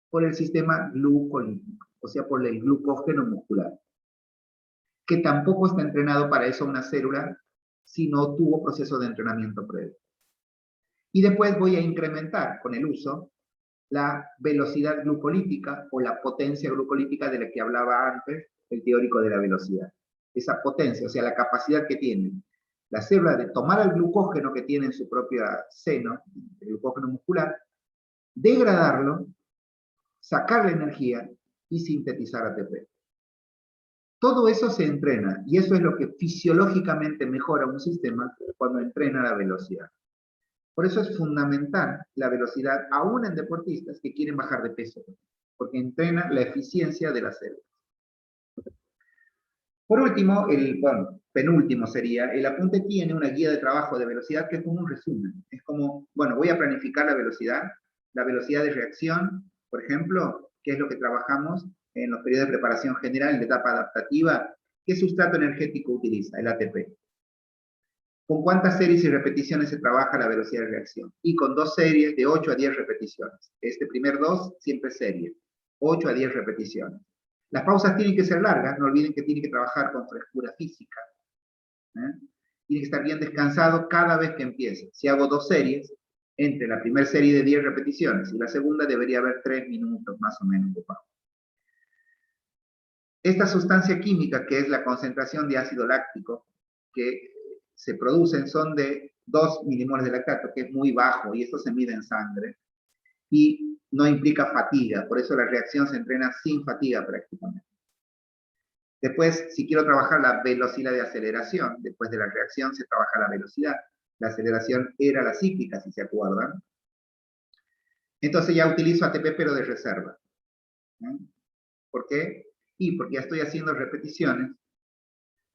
por el sistema glucolítico, o sea, por el glucógeno muscular, que tampoco está entrenado para eso una célula si no tuvo proceso de entrenamiento previo. Y después voy a incrementar con el uso la velocidad glucolítica o la potencia glucolítica de la que hablaba antes el teórico de la velocidad. Esa potencia, o sea, la capacidad que tiene la célula de tomar el glucógeno que tiene en su propia seno, el glucógeno muscular, degradarlo, sacar la energía y sintetizar ATP. Todo eso se entrena y eso es lo que fisiológicamente mejora un sistema cuando entrena la velocidad. Por eso es fundamental la velocidad, aún en deportistas que quieren bajar de peso, porque entrena la eficiencia de las células. Por último, penúltimo sería, el apunte tiene una guía de trabajo de velocidad que es como un resumen. Es como, bueno, voy a planificar la velocidad de reacción, por ejemplo, que es lo que trabajamos en los periodos de preparación general, de etapa adaptativa. ¿Qué sustrato energético utiliza? El ATP. ¿Con cuántas series y repeticiones se trabaja la velocidad de reacción? Y con 2 series de 8 a 10 repeticiones. Este primer 2 siempre serie, 8 a 10 repeticiones. Las pausas tienen que ser largas, no olviden que tienen que trabajar con frescura física. Tiene que estar bien descansado cada vez que empiece. Si hago 2 series, entre la primera serie de 10 repeticiones y la segunda debería haber 3 minutos más o menos de pausa. Esta sustancia química, que es la concentración de ácido láctico, que se producen son de 2 milimoles de lactato, que es muy bajo, y esto se mide en sangre, y no implica fatiga, por eso la reacción se entrena sin fatiga prácticamente. Después, si quiero trabajar la velocidad de aceleración, después de la reacción se trabaja la velocidad. La aceleración era la cíclica, si se acuerdan. Entonces ya utilizo ATP, pero de reserva. ¿Por qué? Y porque ya estoy haciendo repeticiones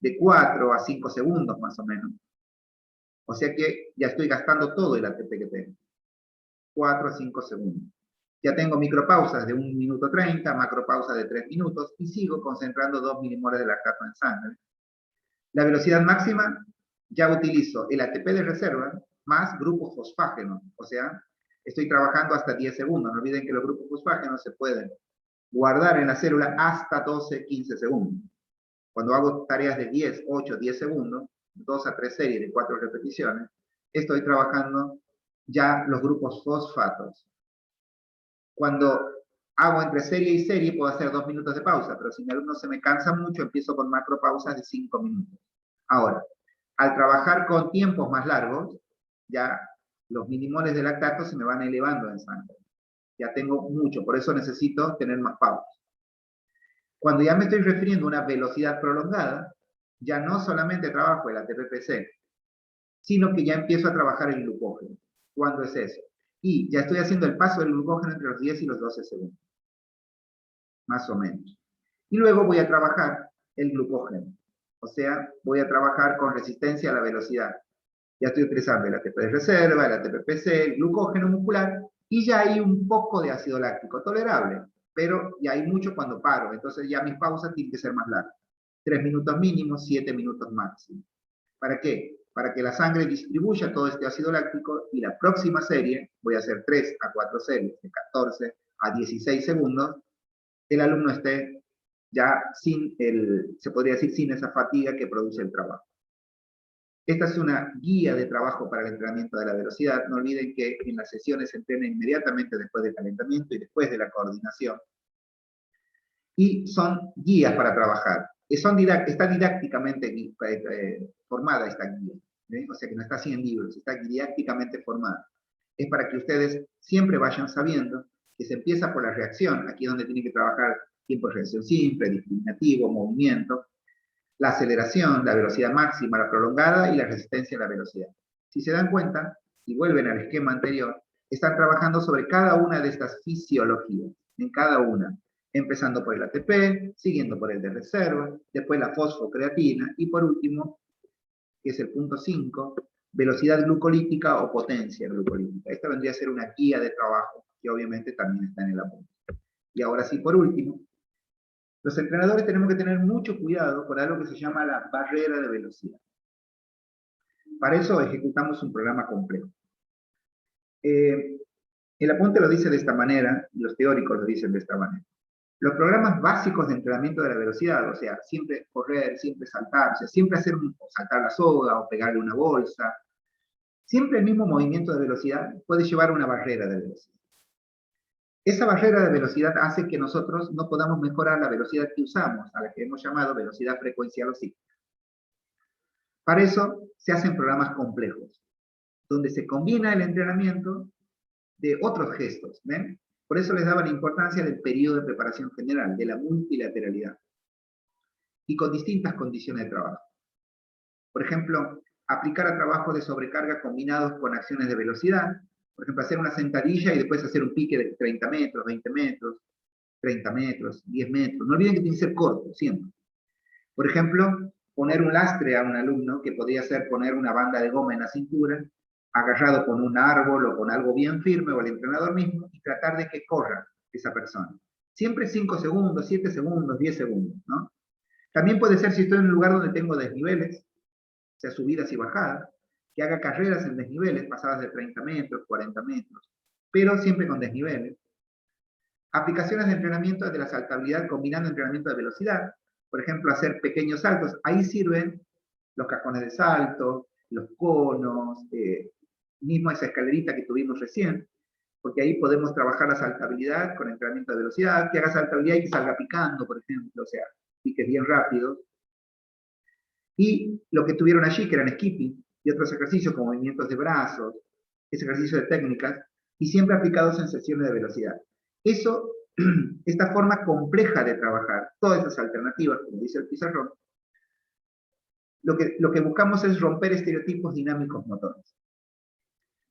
de 4 a 5 segundos más o menos. O sea que ya estoy gastando todo el ATP que tengo. 4 a 5 segundos. Ya tengo micropausas de 1 minuto 30, macropausas de 3 minutos, y sigo concentrando 2 milimoles de lactato en sangre. La velocidad máxima, ya utilizo el ATP de reserva más grupo fosfágeno, o sea, Estoy trabajando hasta 10 segundos. No olviden que los grupos fosfágenos se pueden guardar en la célula hasta 12, 15 segundos. Cuando hago tareas de 10, 8, 10 segundos, 2 a 3 series de 4 repeticiones, estoy trabajando ya los grupos fosfatos. Cuando hago entre serie y serie, puedo hacer 2 minutos de pausa, pero si mi alumno se me cansa mucho, empiezo con macropausas de 5 minutos. Ahora, al trabajar con tiempos más largos, ya los milimoles de lactato se me van elevando en sangre. Ya tengo mucho, por eso necesito tener más pausas. Cuando ya me estoy refiriendo a una velocidad prolongada, ya no solamente trabajo el ATP-PC, sino que ya empiezo a trabajar el glucógeno. ¿Cuándo es eso? Y ya estoy haciendo el paso del glucógeno entre los 10 y los 12 segundos. Más o menos. Y luego voy a trabajar el glucógeno. O sea, voy a trabajar con resistencia a la velocidad. Ya estoy utilizando el ATP de reserva, el ATP-PC, el glucógeno muscular, y ya hay un poco de ácido láctico tolerable, pero ya hay mucho cuando paro, entonces ya mis pausas tienen que ser más largas. 3 minutos mínimo, 7 minutos máximo. ¿Para qué? Para que la sangre distribuya todo este ácido láctico y la próxima serie, voy a hacer 3 a 4 series de 14 a 16 segundos, el alumno esté ya sin se podría decir, sin esa fatiga que produce el trabajo. Esta es una guía de trabajo para el entrenamiento de la velocidad. No olviden que en las sesiones se entrena inmediatamente después del calentamiento y después de la coordinación. Y son guías para trabajar. Está didácticamente formada esta guía. O sea que no está así en libros, está didácticamente formada. Es para que ustedes siempre vayan sabiendo que se empieza por la reacción, aquí es donde tienen que trabajar tiempo de reacción simple, discriminativo, movimiento, la aceleración, la velocidad máxima, la prolongada y la resistencia a la velocidad. Si se dan cuenta, y vuelven al esquema anterior, están trabajando sobre cada una de estas fisiologías, en cada una, empezando por el ATP, siguiendo por el de reserva, después la fosfocreatina, y por último, que es el punto 5, velocidad glucolítica o potencia glucolítica. Esta vendría a ser una guía de trabajo, que obviamente también está en el apunte. Y ahora sí, por último, los entrenadores tenemos que tener mucho cuidado con algo que se llama la barrera de velocidad. Para eso ejecutamos un programa complejo. El apunte lo dice de esta manera, y los teóricos lo dicen de esta manera. Los programas básicos de entrenamiento de la velocidad, o sea, siempre correr, siempre saltar, o sea, siempre saltar la soga o pegarle una bolsa, siempre el mismo movimiento de velocidad puede llevar a una barrera de velocidad. Esa barrera de velocidad hace que nosotros no podamos mejorar la velocidad que usamos, a la que hemos llamado velocidad frecuencial o cíclica. Para eso se hacen programas complejos, donde se combina el entrenamiento de otros gestos, ¿ven? Por eso les daba la importancia del periodo de preparación general, de la multilateralidad, y con distintas condiciones de trabajo. Por ejemplo, aplicar a trabajos de sobrecarga combinados con acciones de velocidad, por ejemplo, hacer una sentadilla y después hacer un pique de 30 metros, 20 metros, 30 metros, 10 metros. No olviden que tiene que ser corto, siempre. Por ejemplo, poner un lastre a un alumno, que podría ser poner una banda de goma en la cintura, agarrado con un árbol o con algo bien firme, o el entrenador mismo, y tratar de que corra esa persona. Siempre 5 segundos, 7 segundos, 10 segundos, ¿no? También puede ser si estoy en un lugar donde tengo desniveles, o sea, subidas y bajadas, que haga carreras en desniveles, pasadas de 30 metros, 40 metros, pero siempre con desniveles. Aplicaciones de entrenamiento de la saltabilidad combinando entrenamiento de velocidad, por ejemplo, hacer pequeños saltos. Ahí sirven los cajones de salto, los conos, mismo esa escalerita que tuvimos recién, porque ahí podemos trabajar la saltabilidad con entrenamiento de velocidad, que haga saltabilidad y que salga picando, por ejemplo, o sea, piques bien rápidos. Y lo que tuvieron allí, que eran skipping, y otros ejercicios como movimientos de brazos, ese ejercicio de técnicas, y siempre aplicados en sesiones de velocidad. Eso, esta forma compleja de trabajar, todas esas alternativas, como dice el pizarrón, lo que buscamos es romper estereotipos dinámicos motores.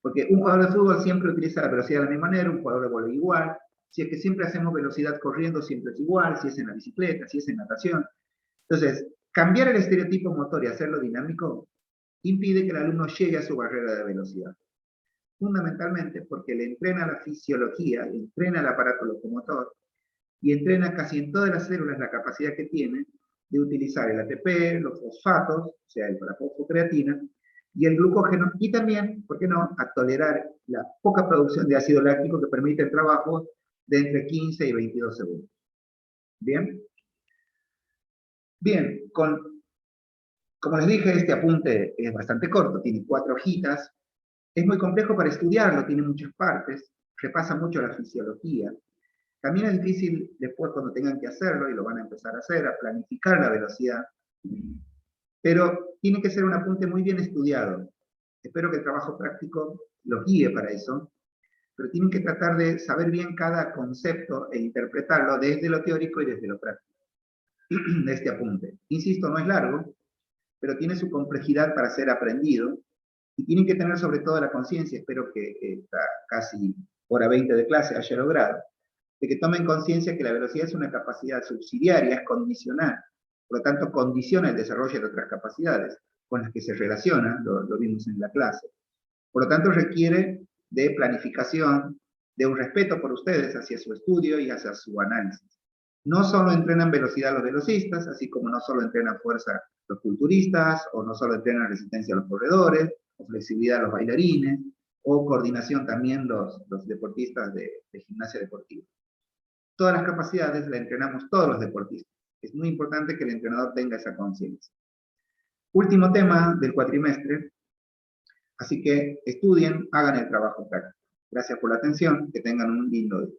Porque un jugador de fútbol siempre utiliza la velocidad de la misma manera, un jugador de vóley igual, si es que siempre hacemos velocidad corriendo, siempre es igual, si es en la bicicleta, si es en natación. Entonces, cambiar el estereotipo motor y hacerlo dinámico impide que el alumno llegue a su barrera de velocidad. Fundamentalmente porque le entrena la fisiología, le entrena el aparato locomotor y entrena casi en todas las células la capacidad que tiene de utilizar el ATP, los fosfatos, o sea, la fosfocreatina, y el glucógeno, y también, ¿por qué no?, a tolerar la poca producción de ácido láctico que permite el trabajo de entre 15 y 22 segundos. ¿Bien? Bien, como les dije, este apunte es bastante corto, tiene 4 hojitas, es muy complejo para estudiarlo, tiene muchas partes, repasa mucho la fisiología. También es difícil después cuando tengan que hacerlo, y lo van a empezar a hacer, a planificar la velocidad. Pero tiene que ser un apunte muy bien estudiado. Espero que el trabajo práctico los guíe para eso, pero tienen que tratar de saber bien cada concepto e interpretarlo desde lo teórico y desde lo práctico de este apunte. Insisto, no es largo, pero tiene su complejidad para ser aprendido, y tienen que tener sobre todo la conciencia, espero que esta casi hora 20 de clase haya logrado, de que tomen conciencia que la velocidad es una capacidad subsidiaria, es condicional, por lo tanto condiciona el desarrollo de otras capacidades con las que se relaciona, lo vimos en la clase. Por lo tanto requiere de planificación, de un respeto por ustedes hacia su estudio y hacia su análisis. No solo entrenan velocidad los velocistas, así como no solo entrenan fuerza los culturistas, o no solo entrenan resistencia a los corredores, o flexibilidad a los bailarines, o coordinación también los deportistas de gimnasia deportiva. Todas las capacidades las entrenamos todos los deportistas. Es muy importante que el entrenador tenga esa conciencia. Último tema del cuatrimestre, así que estudien, hagan el trabajo práctico. Gracias por la atención, que tengan un lindo día.